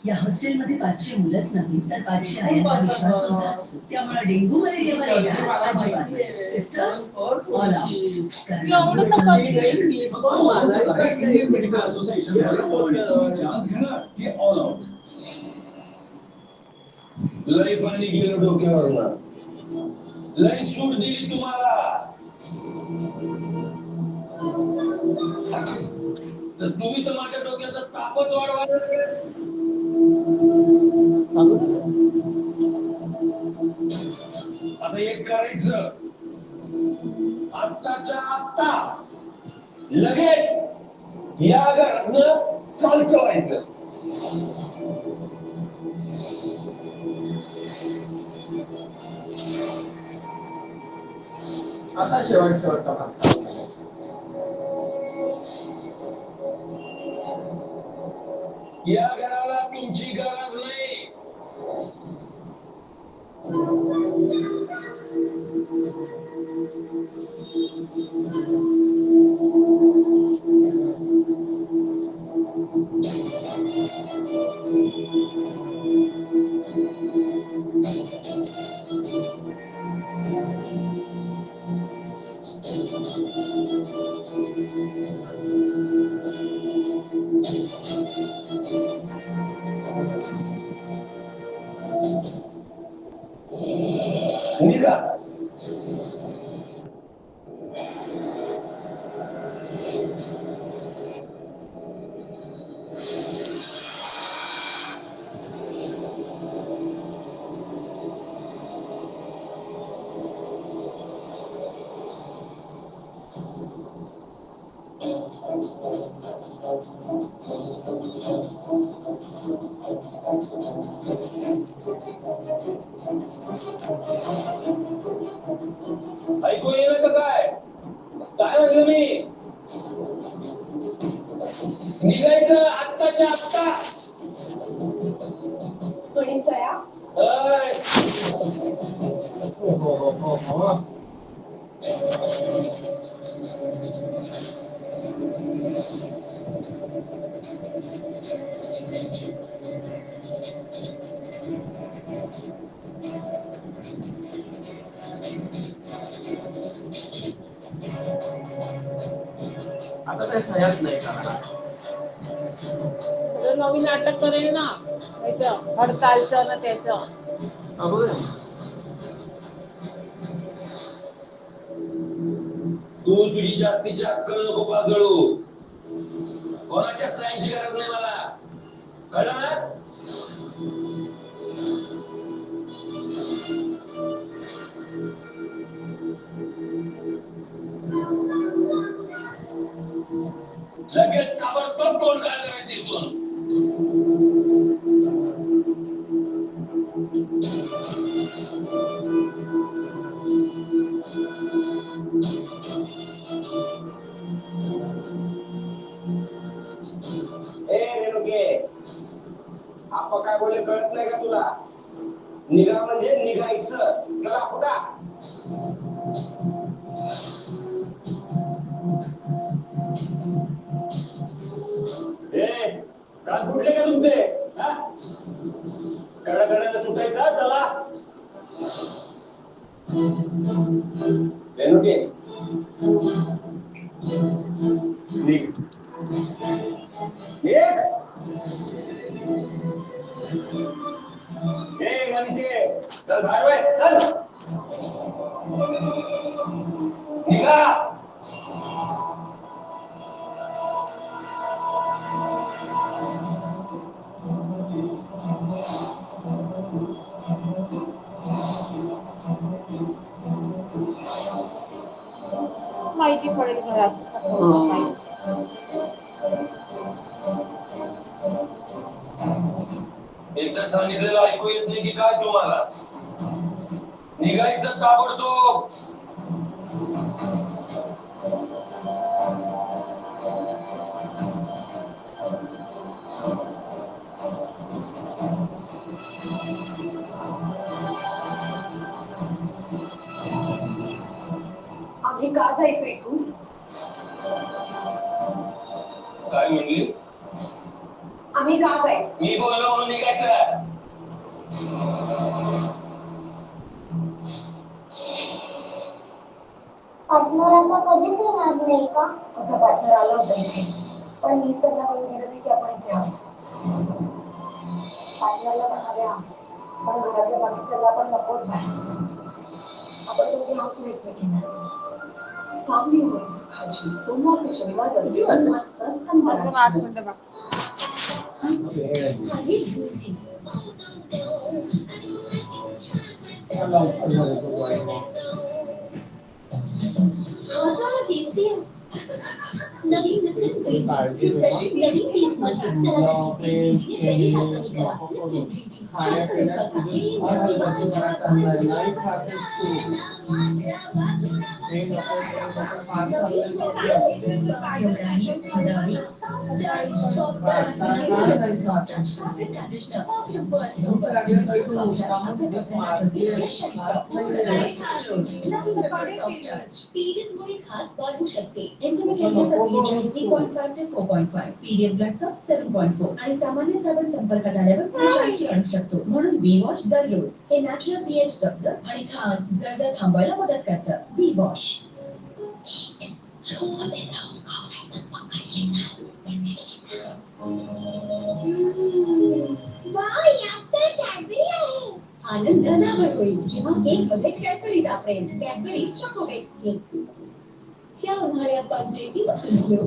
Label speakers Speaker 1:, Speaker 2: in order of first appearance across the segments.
Speaker 1: या हॉस्टेलमध्ये 500 मुलंच नाही तर 500 आयांचा विश्वास सुद्धा असतो. त्यामुळे डेंग्यू मलेरियावर येणार अजिबात नाही. Sisters all out.
Speaker 2: लई पाणी गेलं डोक्यावर, लई सूट दिली तुम्हाला, तर तुम्ही तर माझ्या डोक्याचा तापच वाढवायला. आता एक करायचं, आत्ताच्या आत्ता लगेच या घरातनं चालतं व्हायचं.
Speaker 3: आता शेवटचा भाग.
Speaker 2: या घराला तुमची गरज नाही. निघा. ऐकू येईल का काय? काय म्हणलं मी? निघायचं आत्ताच्या आत्ता.
Speaker 3: आता काय सह्याच नाही करणार.
Speaker 4: नवीन नाटक करेल ना त्याचं हडतालचं ना त्याचं.
Speaker 2: तू तुझी जास्तीची अक्कल नको पाजळू. कोणाच्या सायन्सची गरज नाही मला, कळलं ना? लगेच ताबडतोब तोंड काढायचं इथून. आपण काय बोलले कळत नाही का तुला? निघा म्हणजे निघायचं. चला फुटा. दात फुटले का तुमचे? कडाकडाने सुटायचा. चला रेणुके निघ. मनीषे चल बाहेर चल. निघा.
Speaker 4: माहिती पडेल घरात कसं होतं काय.
Speaker 2: एकदा सांगितलेलं ऐकू येत नाही की काय तुम्हाला? निघायचं ताबडतोब.
Speaker 1: का जायचंय तू?
Speaker 2: काय म्हणली?
Speaker 1: आम्ही का जायचं?
Speaker 2: मी बोललो म्हणून निघायचं.
Speaker 5: पार्टनर आता कधीच येणार नाही का?
Speaker 1: असं पार्टनर आलं होतं इथे, पण मी तर नाही गेलं नाही की आपण इथे आहोत. पार्टनरला पण हवे आहोत, पण घराच्या बाकीच्याला पण नकोच बाहेर. आपण दोघे आहोत ना एकमेकींना. सावली होईल सुखाची, सोमवार ते शनिवार
Speaker 3: किती वाजले?
Speaker 4: अजून 8 मिनिटं बाकी.
Speaker 3: लवकर झालं तो वाईट.
Speaker 5: नवीन
Speaker 3: काळजी घे नको करू. खाण्यापिण्यात तुझं फार हलगर्जीपणा चाललाय. नाही खातेस तू. हे नको फार चाललंय तुझं.
Speaker 1: काय एवढं आहे? हळदी,
Speaker 3: आता काय नाही खातेस तू. भूक लागली तरी तू मुद्दामून भूक मारतेस. खात नाहीये.
Speaker 1: पीरियडमुळे खास वाढू शकते. एन्झायटीचा पीएच 3.5 ते 4.5, पीरियड ब्लडचा 7.4 आणि सामान्य साधन संपर्कात आल्यावर 45 आणू शकतो. म्हणून बी वॉश दररोज हे नॅचरल पीएच जपतं आणि खास जळजळ थांबवायला मदत करतं. Be wash. आनंद अनावर होईल जेव्हा केक मध्ये कॅडबरी सापडेल. Cadbury chocolate cake. या उन्हाळ्यात पाहिजे ती वस्तू घेऊ.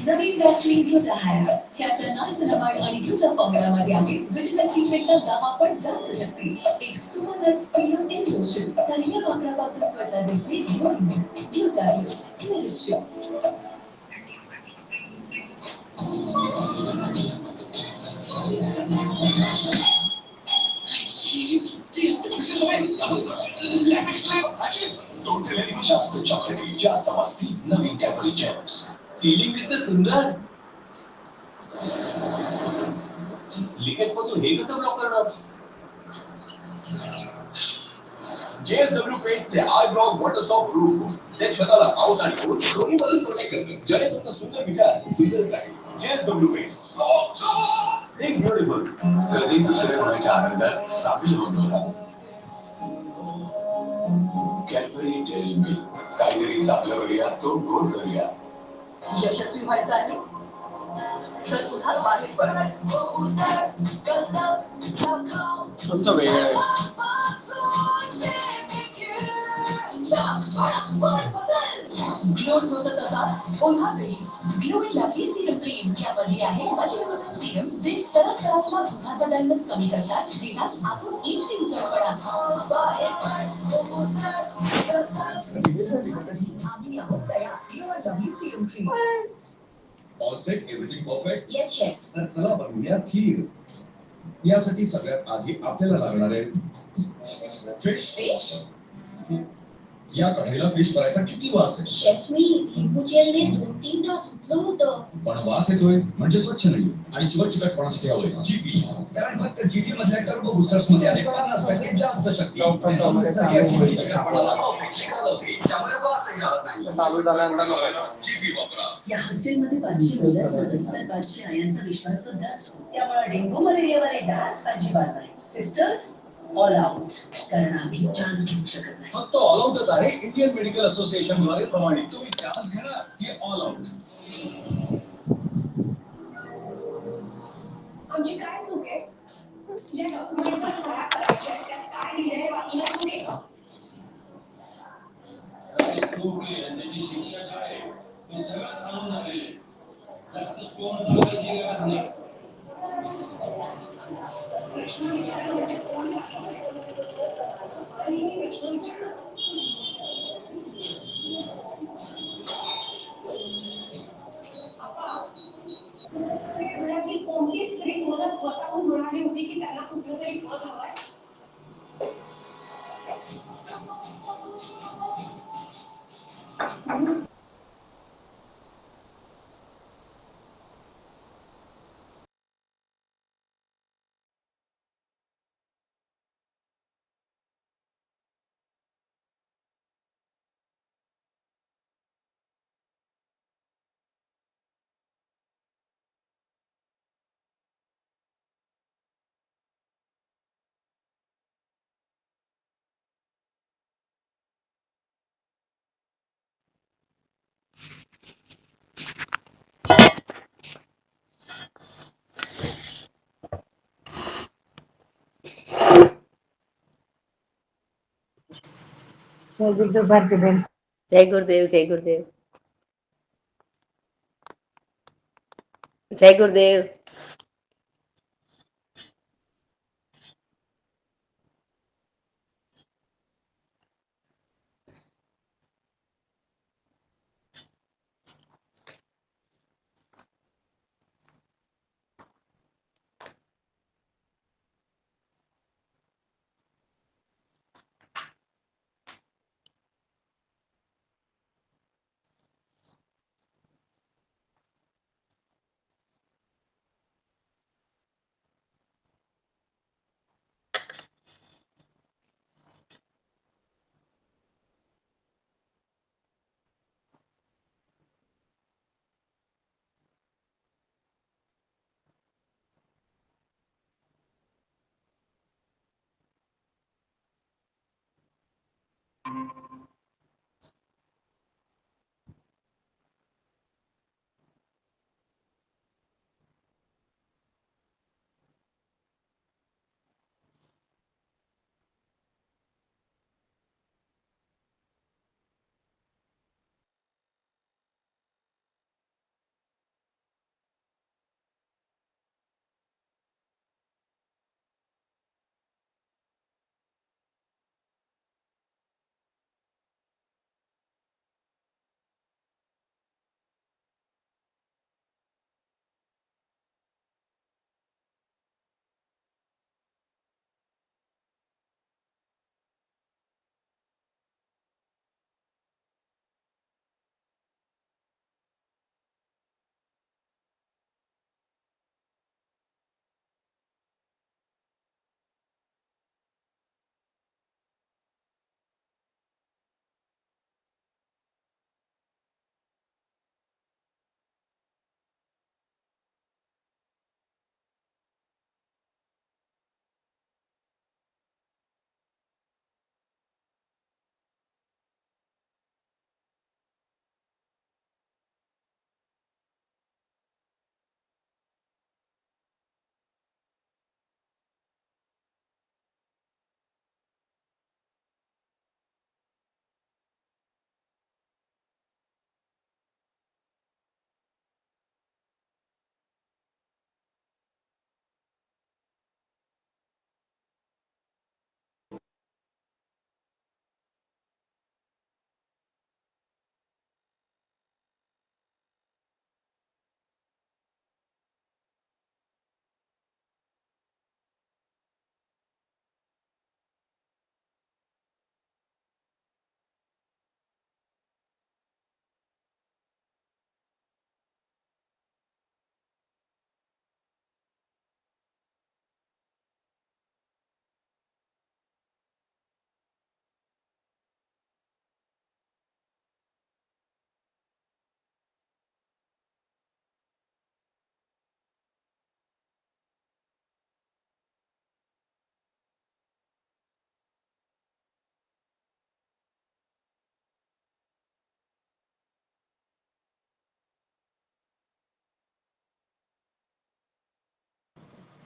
Speaker 1: नवीन वॅक्लिन ग्लुटा आहे. त्याच्या नाशनमाड आणि ग्लुटा फॉर्म्युलामध्ये आहे व्हिटॅमिन सी पेक्षा 10 पट जास्त शक्ती. एक सुमलस प्रीमियम इन लोशन. काही वापरापासून त्वचा दिसते ग्लुटा ग्लुटा.
Speaker 2: जास्त चॉकलेटी, जास्त मस्ती, नवीन कॅडबरी जेम्स. सीलिंग दिसतं सुंदर. लिकेज पासून हे कसं ब्लॉक करणार? JSW पेंटचे आयब्राउ वॉटरस्टॉप रूफ जे स्वतःला पाऊस आणि ऊन दोन्ही पासून प्रोटेक्ट करते. जेणेकरून सुंदर विचार सुंदर राहील. JSW paint. Think beautiful. कधी दुसरे होण्याच्या आनंदात सामील होतो. Cadbury dairy milk. काहीतरी चांगलं करूया, तो गोड करूया.
Speaker 1: यशस्वी व्हायचं आहे तर तुझा बाहेर पड.
Speaker 3: तुमचं वेळ आहे.
Speaker 1: ग्लोड होतं तसा पुन्हा घरी. ग्लो लाकी सिरम क्रीम यामध्ये आहे मल्टीपल सिरम जे स्तराच्या दुधाचा दंड कमी करतात. देतात आतून HD उजळपणा. आम्ही आहोत तयार. ग्लो लाकी serum cream.
Speaker 6: All set, everything perfect.
Speaker 1: Yes chef.
Speaker 6: तर चला बनवूया खीर. यासाठी सगळ्यात आधी आपल्याला लागणार आहे फिश.
Speaker 1: फिश.
Speaker 6: या कढईला फिश करायचा किती वास आहे?
Speaker 1: शेफ मी लिंबू जेलने 2-3दा धुतलं होतं.
Speaker 6: पण वास येतोय म्हणजे स्वच्छ नाही आणि चिकटपणासाठी हवंय जीपी. कारण फक्त जीपी मधल्या टर्बो बुस्टर्स मध्ये आहे 50% जास्त शक्ती. त्यामुळे वासही राहत नाही.
Speaker 3: चालू झाल्यानंतर
Speaker 6: जीपी वापरा.
Speaker 1: या हॉस्टेलमध्ये 500 मुलं असतात तर 500 आयांचा विश्वास सुद्धा. त्यामुळे डेंगू मलेरियावर डास अजिबात नाही. Sisters all out. कारण आम्ही चान्स घेऊ शकत नाही.
Speaker 2: फक्त ऑल आउटच आहे. इंडियन मेडिकल असोसिएशन द्वारे प्रमाणित. तुम्ही चान्स घेणार हे ऑल आउट.
Speaker 1: आमची काय चूक आहे? जे डॉक्युमेंटवर सह्या करायच्या आहेत, त्यात काय लिहिलंय वाचलं तुम्ही का?
Speaker 2: त्याची शिक्षा काय हे सगळं सांगून झालेले. जास्त कोण सांगायची गरज नाही.
Speaker 1: कोणती स्त्री मला स्वतःहून म्हणाली होती की त्यांना कुठलं तरी पद हवंय.
Speaker 3: જય ગુરુદેવ ભારતીબેન.
Speaker 7: જય ગુરુદેવ, જય ગુરુદેવ, જય ગુરુદેવ.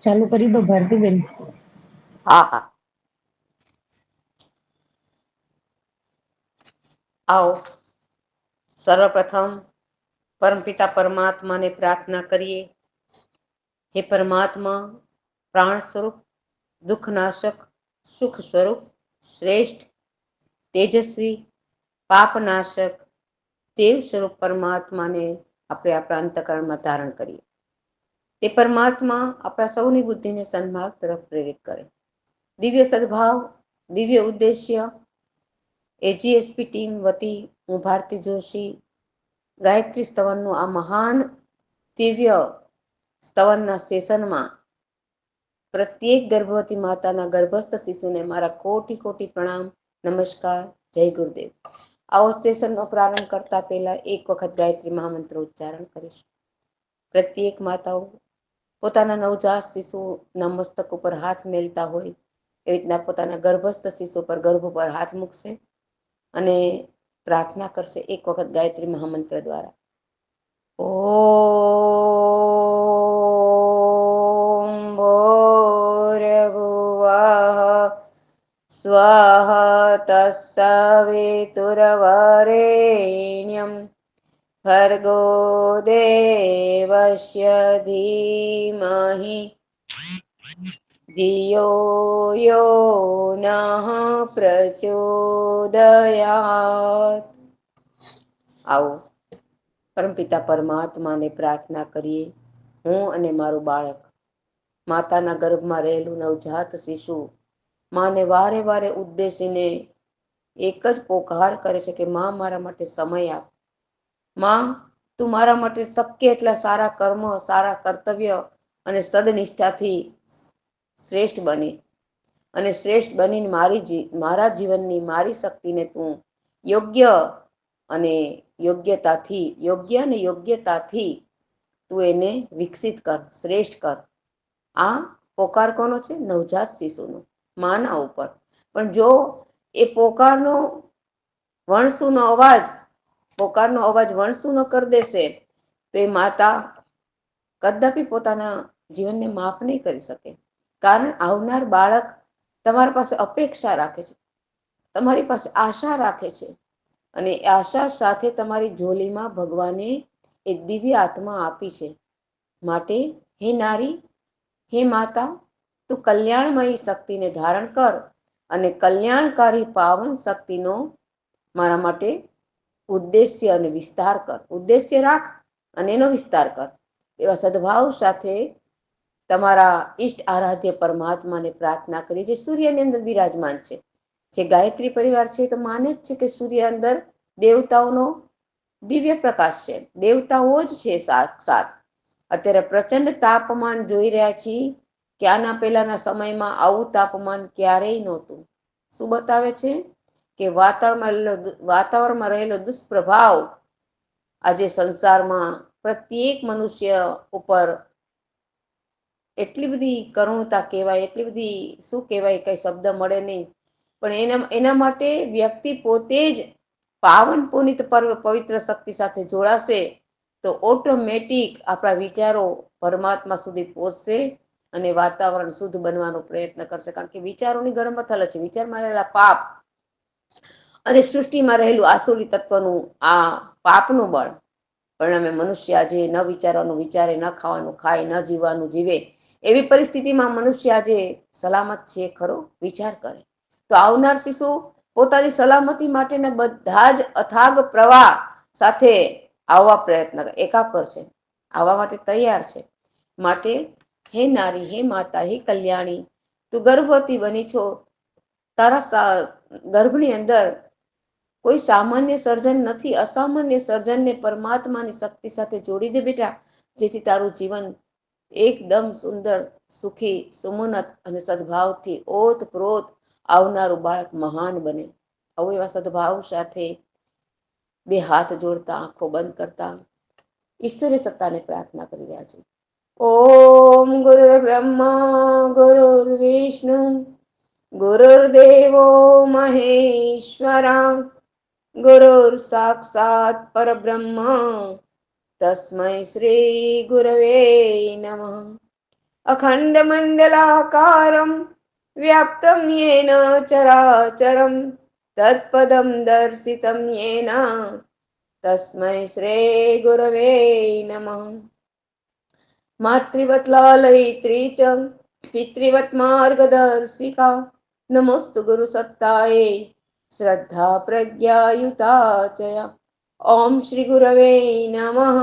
Speaker 3: ચાલુ કરી દો ભારતીબેન.
Speaker 7: હા હા, આવો સર્વપ્રથમ પરમપિતા પરમાત્માને પ્રાર્થના કરીએ. હે પરમાત્મા, પ્રાણ સ્વરૂપ, દુઃખનાશક, સુખ સ્વરૂપ, શ્રેષ્ઠ, તેજસ્વી, પાપનાશક, દેવ સ્વરૂપ પરમાત્માને આપણે આપણા અંતકરણમાં ધારણ કરીએ. તે પરમાત્મા આપણા સૌની બુદ્ધિને સન્માર્ગ તરફ પ્રેરિત કરે. દિવ્ય સદભાવ, દિવ્ય ઉદ્દેશ્ય, એજીએસપી ટીમ વતી હું ભારતી જોશી ગાયત્રી સ્તવનનું આ મહાન દિવ્ય સ્તવનના સેશનમાં પ્રત્યેક ગર્ભવતી માતાના ગર્ભસ્થ શિશુને મારા કોટી કોટી પ્રણામ, નમસ્કાર, જય ગુરુદેવ. આવો સેશનનો પ્રારંભ કરતા પહેલા એક વખત ગાયત્રી મહામંત્ર ઉચ્ચારણ કરીશું. પ્રત્યેક માતાઓ પોતાના નવજાત શિશુના મસ્તક ઉપર હાથ મેલતા હોય એવી રીતના પોતાના ગર્ભસ્થ શિશુ પર ગર્ભ પર હાથ મૂકશે અને પ્રાર્થના કરશે એક વખત ગાયત્રી મહામંત્ર દ્વારા. ઓમ ભૂર્ભુવઃ સ્વાહા तत्सवितुर्वरेण्यं भर्गो देवस्य धीमहि धियो यो नः प्रचोदयात्. આવો પરમપિતા પરમાત્માને પ્રાર્થના કરીએ. હું અને મારું બાળક, માતાના ગર્ભમાં રહેલું નવજાત શિશુ માને વારે વારે ઉદ્દેશીને એક જ પોકાર કરે છે કે માં મારા માટે સમય આપ. માં તું મારા માટે શક્ય એટલા સારા કર્મ, સારા કર્તવ્ય અને સદનિષ્ઠાથી શ્રેષ્ઠ બની અને શ્રેષ્ઠ બનીને મારા જીવનની મારી શક્તિને તું યોગ્ય અને યોગ્યતાથી તું એને વિકસિત કર, શ્રેષ્ઠ કર. આ પોકાર કોનો છે? નવજાત શિશુનો, માના ઉપર. પણ જો એ પોકારનો અવાજ વણસુનો કરી દેશે તો એ માતા કદાપી પોતાના જીવનને માફ નહીં કરી શકે. કારણ આવનાર બાળક તમારી પાસે અપેક્ષા રાખે છે, તમારી પાસે આશા રાખે છે, અને આશા સાથે તમારી ઝોલીમાં ભગવાને એ દિવ્ય આત્મા આપી છે. માટે હે નારી, હે માતા, તું કલ્યાણમયી શક્તિને ધારણ કર અને કલ્યાણકારી પાવન શક્તિનો મારા માટે ઉદ્દેશ્ય અને વિસ્તાર કર. ઉદ્દેશ્ય રાખ અને એનો વિસ્તાર કર. એવા સદભાવ સાથે તમારા ઈષ્ટ આરાધ્ય પરમાત્માને પ્રાર્થના કરી, જે સૂર્યની અંદર બિરાજમાન છે. જે ગાયત્રી પરિવાર છે તો માને જ છે કે સૂર્ય અંદર દેવતાઓનો દિવ્ય પ્રકાશ છે, દેવતાઓ જ છે સાક્ષાત. અત્યારે પ્રચંડ તાપમાન જોઈ રહ્યા છીએ કે આના પહેલાના સમયમાં આવું તાપમાન ક્યારેય નહોતું. શું બતાવે છે? કે વાતાવરણમાં રહેલો દુષ્પ્રભાવ આજે સંસારમાં પ્રત્યેક મનુષ્ય ઉપર એટલી બધી કરુણતા કહેવાય, એટલી બધી શું કહેવાય, કઈ શબ્દ મળે નહીં. પણ એના માટે વ્યક્તિ પોતે જ પાવન પુનિત પવિત્ર શક્તિ સાથે જોડાશે તો ઓટોમેટિક આપણા વિચારો પરમાત્મા સુધી પહોંચશે અને વાતાવરણ શુદ્ધ બનવાનો પ્રયત્ન કરશે. કારણ કે વિચારોની ગળમથલ છે, વિચારમાં રહેલા પાપ અને સૃષ્ટિમાં રહેલું આસુરી તત્વનું આ પાપનું બળ પરિણામે મનુષ્ય આજે ન વિચારવાનું વિચારે, ન ખાવાનું ખાય, ન જીવવાનું જીવે. એવી પરિસ્થિતિમાં મનુષ્ય આજે સલામત છે ખરો? વિચાર કરે તો આવનાર શિશુ પોતાની સલામતી માટેના બધા જ અથાગ પ્રવાહ સાથે આવવા પ્રયત્ન એકાકર છે, આવવા માટે તૈયાર છે. માટે હે નારી, હે માતા, હે કલ્યાણી, તું ગર્ભવતી બની છો. તારા ગર્ભની અંદર કોઈ સામાન્ય સર્જન નથી. અસામાન્ય સર્જનને પરમાત્માની શક્તિ સાથે જોડી દે બેટા, જેથી તારું જીવન એકદમ સુંદર, સુખી, સુમનત અને સદભાવથી ઓતપ્રોત આવનારું બાળક મહાન બને. આવું એવા સદભાવ સાથે બે હાથ જોડતા, આંખો બંધ કરતા ઈશ્વરી સત્તાને પ્રાર્થના કરી રહ્યા છે. ઓમ ગુરુ બ્રહ્મા ગુરુર વિષ્ણુ ગુરુર્દેવો મહેશ્વરા ગુરુર સાક્ષાત પરબ્રહ્મ તસ્મૈ શ્રી ગુરવે નમઃ. અખંડ મંડલાકારમ વ્યાપ્તમ યેન ચરાચરમ તત્પદમ દર્શિતમ યેન તસ્મૈ શ્રી ગુરવે નમઃ. માતૃવત લાલયિત્રી ચ પિતૃવત માર્ગદર્શિકા નમોસ્તુ ગુરુ સત્તાએ શ્રદ્ધા પ્રજ્ઞાયુતા ચયા. ઓમ શ્રી ગુરવે નમઃ.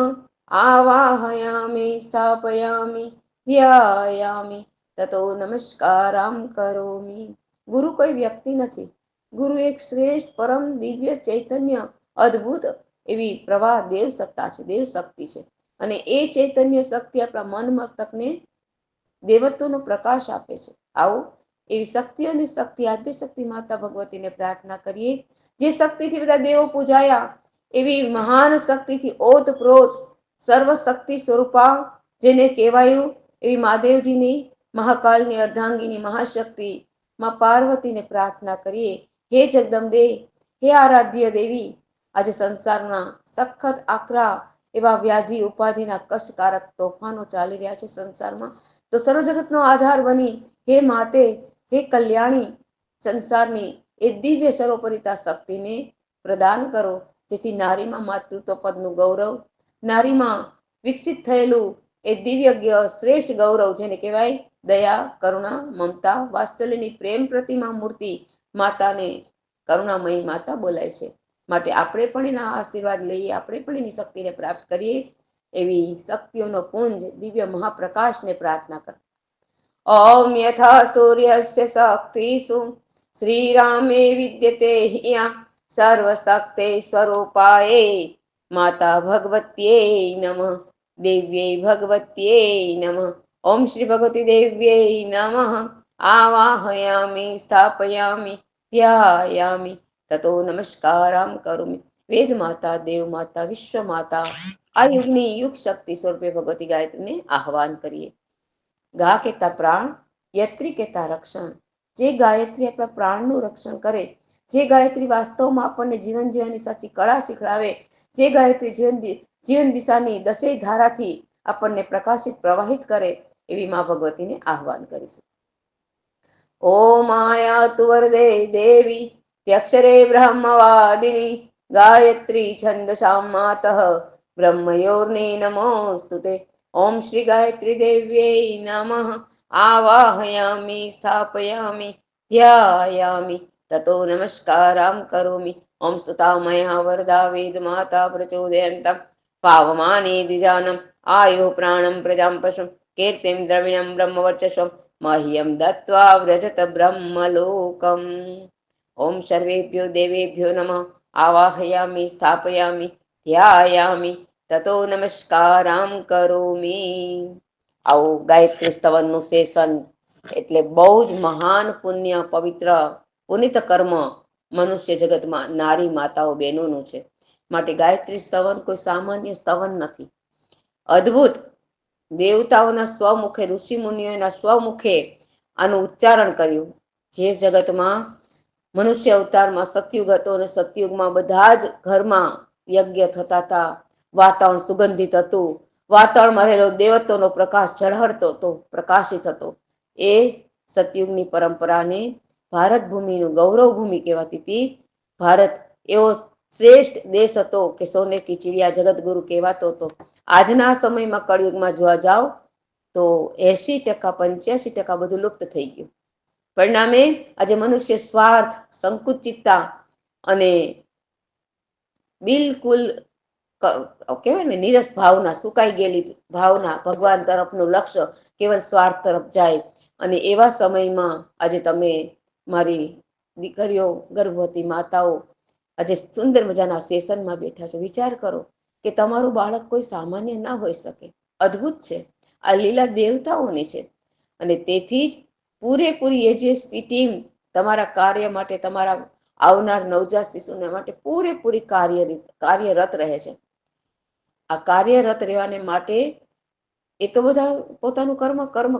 Speaker 7: આવાહયામિ સ્થાપયામિ ધ્યાયામિ તતો નમસ્કારામ કરોમિ. ગુરુ કોઈ વ્યક્તિ નથી. ગુરુ એક શ્રેષ્ઠ પરમ દિવ્ય ચૈતન્ય અદ્ભુત એવી પ્રવાહ દેવ સત્તા છે, દેવ શક્તિ છે. અને એ ચૈતન્ય શક્તિ આપણા મન મસ્તકને દેવત્વનો પ્રકાશ આપે છે. આવો એવી શક્તિ અને શક્તિ આદ્ય શક્તિ માતા ભગવતીને પ્રાર્થના કરીએ, જે શક્તિથી બધા દેવો પૂજાયા એવી મહાન શક્તિથી ઓતપ્રોત સર્વશક્તિ સ્વરૂપા જેને કહેવાયું એવી મહાદેવજીની, મહાકાલની અર્ધાંગીની મહાશક્તિ માં પાર્વતીને પ્રાર્થના કરીએ. હે જગદંબે, હે આરાધ્ય દેવી, આજે સંસારના સખત આકરા એવા વ્યાધિ ઉપાધિના કષ્ટકારક તોફાનો ચાલી રહ્યા છે સંસારમાં, તો સર્વ જગતનો આધાર બની હે માતે, હે કલ્યાણી, સંસારની એ દિવ્ય સર્વોપરિતા શક્તિને પ્રદાન કરો, જેથી નારીમાં માતૃત્વ પદનું ગૌરવ, નારીમાં વિકસિત થયેલું એ દિવ્ય શ્રેષ્ઠ ગૌરવ જેને કહેવાય દયા, કરુણા, મમતા, વાત્સલ્યની પ્રેમ પ્રતિમા મૂર્તિ માતાને કરુણામયી માતા બોલાય છે. માટે આપણે પણ એના આશીર્વાદ લઈએ, આપણે પણ એની શક્તિને પ્રાપ્ત કરીએ, એવી શક્તિઓનો પુંજ દિવ્ય મહાપ્રકાશને પ્રાર્થના કર. ઓમ યથા સૂર્યસ્ય શક્તિષુ શ્રીરામે વિદ્યતે હિયા સર્વશક્તે સ્વરૂપાય માતા ભગવત્यै નમઃ. દેવ્यै ભગવત્यै નમઃ. ઓમ શ્રી ભગવતી દેવ્यै નમઃ. આવાહયામિ સ્થાપયામિ ધ્યાયામિ તતો નમસ્કારામ કરોમિ. વેદ માતા, દેવ માતા, વિશ્વ માતા, આ યુગની યુગ શક્તિ સ્વરૂપે ભગવતી ગાયત્રીને આહવાન કરીએ. ગા કહેતા પ્રાણ, યત્રી કહેતા રક્ષણ. જે ગાયત્રી આપણા પ્રાણનું રક્ષણ કરે, જે ગાયત્રી વાસ્તવમાં આપણને જીવન જીવવાની સાચી કળા શીખડાવે, જે ગાયત્રી જીવન દિશાની દસેય ધારાથી આપણને પ્રકાશિત પ્રવાહિત કરે, એવી મા ભગવતીને આહવાન કરીશું. ઓમ આયાતુ વરદે દેવી ત્યક્ષરે બ્રહ્મવાદિની ગાયત્રી છંદસામ માતઃ બ્રહ્મયોર્ને નમોસ્તુતે. ઓમ શ્રી ગાયત્રી દેવ્यै નમઃ. આવાહયામિ સ્થાપયામિ ધ્યાયામિ તતો નમસ્કારામ કરોમિ. ઓમ સ્તુતા મયા વરદા વેદ માતા પ્રચોદયંતમ પાવમાને દ્વિજાનમ આયુ પ્રાણમ પ્રજામ પશુમ કીર્તિમ દ્રવિણમ બ્રહ્મવર્ચસ્વમ મહ્યમ દત્વા વ્રજત બ્રહ્મલોકમ. ઓમ સર્વેભ્યો દેવેભ્યો નમઃ. આવાહયામિ સ્થાપયામિ ધ્યાયામિ તતો નમસ્કારામ કરોમિ. આવું ગાયત્રી સ્તવનનું સેશન એટલે બહુ જ મહાન પુણ્ય પવિત્ર પુનિત કર્મ મનુષ્ય જગતમાં નારી માતાઓ બહેનોનું છે. માટે ગાયત્રી સ્તવન કોઈ સામાન્ય સ્તવન નથી. અદ્ભુત દેવતાઓના સ્વમુખે, ઋષિ મુનિઓના સ્વમુખે આનું ઉચ્ચારણ કર્યું. જે જગતમાં મનુષ્ય અવતારમાં સતયુગ હતો અને સતયુગમાં બધા જ ઘરમાં યજ્ઞ થતા હતા, વાતાવરણ સુગંધિત હતું, વાતાવરણમાં રહેલો દેવત્વનો પ્રકાશ ઝળહળતો હતો, પ્રકાશિત હતો. એ સતયુગની પરંપરાને ભારત ભૂમિનું ગૌરવ ભૂમિ કહેવાતી હતી. ભારત એવો શ્રેષ્ઠ દેશ હતો કે સોને કી ચિડિયા જગતગુરુ કહેવાતો હતો. આજના સમયમાં કળયુગમાં જોવા જાવ તો 80%, 85% બધું લુપ્ત થઈ ગયું. પરિણામે આજે મનુષ્ય સ્વાર્થ, સંકુચિતતા અને બિલકુલ કહેવાય ને નીરસ ભાવના, સુકાઈ ગયેલી ભાવના, ભગવાન તરફનું લક્ષ્ય કેવલ સ્વાર્થ તરફ જાય. અને એવા સમયમાં આજે તમે મારી દીકરીઓ, ગર્ભવતી માતાઓ આજે સુંદર મજાના સેશનમાં બેઠા છો. વિચાર કરો કે તમારું બાળક કોઈ સામાન્ય ના હોઈ શકે, અદ્ભુત છે. આ લીલા દેવતાઓની છે. અને તેથી જ પૂરેપૂરી એજીએસપી ટીમ તમારા કાર્ય માટે, તમારા આવનાર નવજાત શિશુને માટે પૂરેપૂરી કાર્યરત રહે છે. આ કાર્યરત રહેવાને માટે એ તો બધા પોતાનું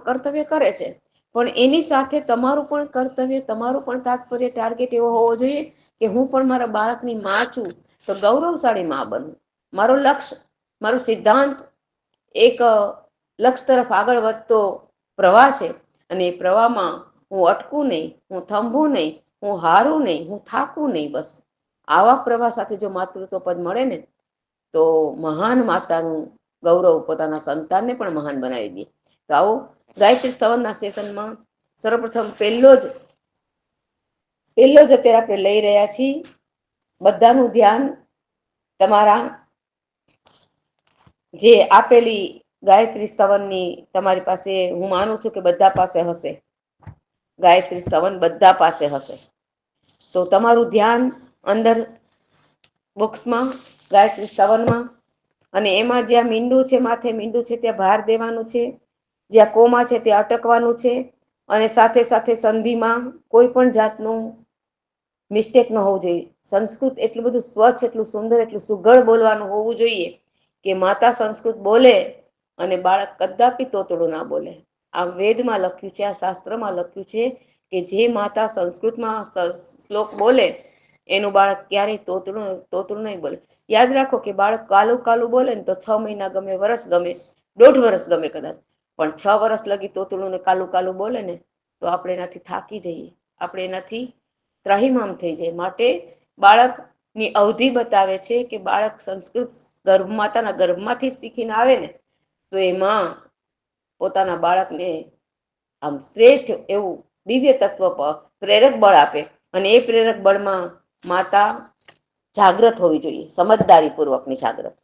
Speaker 7: કર્તવ્ય કરે છે, પણ એની સાથે તમારું પણ કર્તવ્ય, તમારું પણ તાત્પર્ય, ટાર્ગેટ એવો હોવો જોઈએ કે હું પણ મારા બાળકની માં છું તો ગૌરવશાળી માં બનું. મારો લક્ષ્ય, મારો સિદ્ધાંત એક લક્ષ્ય તરફ આગળ વધતો પ્રવાહ છે. અને એ પ્રવાહમાં હું અટકું નહીં, હું થંભું નહીં, હું હારું નહીં, હું થાકું નહીં. બસ આવા પ્રવાહ સાથે જો માતૃત્વ પદ મળે ને તો મહાન માતાનું ગૌરવ પોતાના સંતાનને પણ મહાન બનાવી દે. તો આવો ગાયત્રી સ્તવનના સેશનમાં સર્વપ્રથમ પહેલો જ અત્યારે આપણે લઈ રહ્યા છીએ. બધાનું ધ્યાન તમારા જે આપેલી ગાયત્રી સ્તવનની તમારી પાસે, હું માનું છું કે બધા પાસે હશે. ગાયત્રી સ્તવન બધા પાસે હશે. તો તમારું ધ્યાન અંદર બોક્સમાં, ગાયત્રી સ્તવનમાં, અને એમાં જ્યાં મીંડું છે, માથે મીંડું છે ત્યાં ભાર દેવાનું છે, જ્યાં કોમા છે ત્યાં અટકવાનું છે. અને સાથે સાથે સંધિમાં કોઈ પણ જાતનું મિસ્ટેક ન હોવું જોઈએ. સંસ્કૃત એટલું બધું સ્વચ્છ, એટલું સુંદર, એટલું સુઘડ બોલવાનું હોવું જોઈએ કે માતા સંસ્કૃત બોલે અને બાળક કદાપી તોતડું ના બોલે. આ વેદમાં લખ્યું છે, આ શાસ્ત્રમાં લખ્યું છે કે જે માતા સંસ્કૃતમાં શ્લોક બોલે એનું બાળક ક્યારેય તોતડું નહીં બોલે. યાદ રાખો કે બાળક કાલું બોલે ને તો 6 મહિના ગમે, વર્ષ ગમે, 1.5 વર્ષ ગમે કદાચ, પણ 6 વર્ષ લગી તોતડું ને કાલું બોલે ને તો આપણે એનાથી થાકી જઈએ, આપણે એનાથી ત્રાહિમામ થઈ જાય. માટે બાળકની અવધિ બતાવે છે કે બાળક સંસ્કૃત માતાના ગર્ભમાંથી શીખીને આવે ને તો એમાં પોતાના બાળકને આમ શ્રેષ્ઠ એવું દિવ્ય તત્વ પ્રેરક બળ આપે. અને એ પ્રેરક બળમાં માતા જાગૃત હોવી જોઈએ, સમજદારી પૂર્વકની જાગૃત.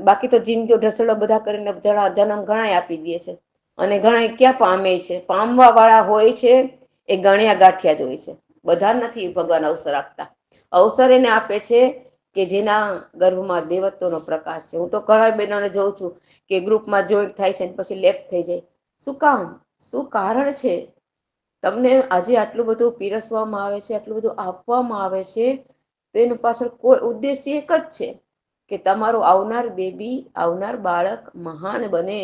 Speaker 7: બાકી તો જિંદગીઓ ઢસડો બધા કરીને જન્મ ઘણાય આપી દે છે અને ઘણા ક્યાં પામે છે. પામવા વાળા હોય છે એ ગણ્યા ગાંઠિયા જ હોય છે. બધા નથી ભગવાન અવસર આપતા. અવસર એને આપે છે કે જેના ગર્ભમાં દેવત્વનો પ્રકાશ છે. હું તો ઘણા બહેનોને જોઉં છું કે ગ્રુપમાં જોઈન્ટ થાય છે પછી લેફ્ટ થઈ જાય. શું કામ? શું કારણ છે? તમને આજે આટલું બધું પીરસવામાં આવે છે, આટલું બધું આપવામાં આવે છે, તો એનું પાછળ કોઈ ઉદ્દેશ્ય એક જ છે કે તમારું આવનાર બેબી, આવનાર બાળક મહાન બને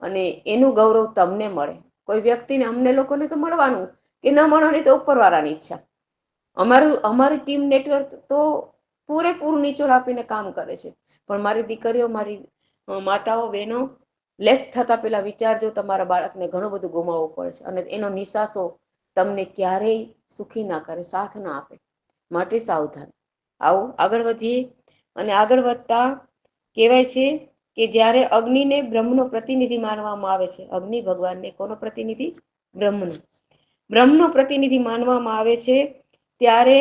Speaker 7: અને એનું ગૌરવ તમને મળે. કોઈ વ્યક્તિને, અમને લોકોને તો મળવાનું કે ન મળવાની તો ઉપરવાળાની ઈચ્છા. અમારી ટીમ નેટવર્ક તો પૂરેપૂરું નીચોડ આપીને કામ કરે છે. પણ મારી દીકરીઓ, મારી માતાઓ, બહેનો, લેફ્ટ થતા પેલા વિચારજો, તમારા બાળકને ઘણું બધું ગુમાવવું પડે છે અને એનો નિશાસો તમને ક્યારેય સુખી ના કરે, સાથ ના આપે. માટે સાવધાન. આવું આગળ વધીએ. અને આગળ વધતા કહેવાય છે કે જ્યારે અગ્નિને બ્રહ્મનો પ્રતિનિધિ માનવામાં આવે છે. અગ્નિ ભગવાનને કોનો પ્રતિનિધિ? બ્રહ્મનો. બ્રહ્મનો પ્રતિનિધિ માનવામાં આવે છે ત્યારે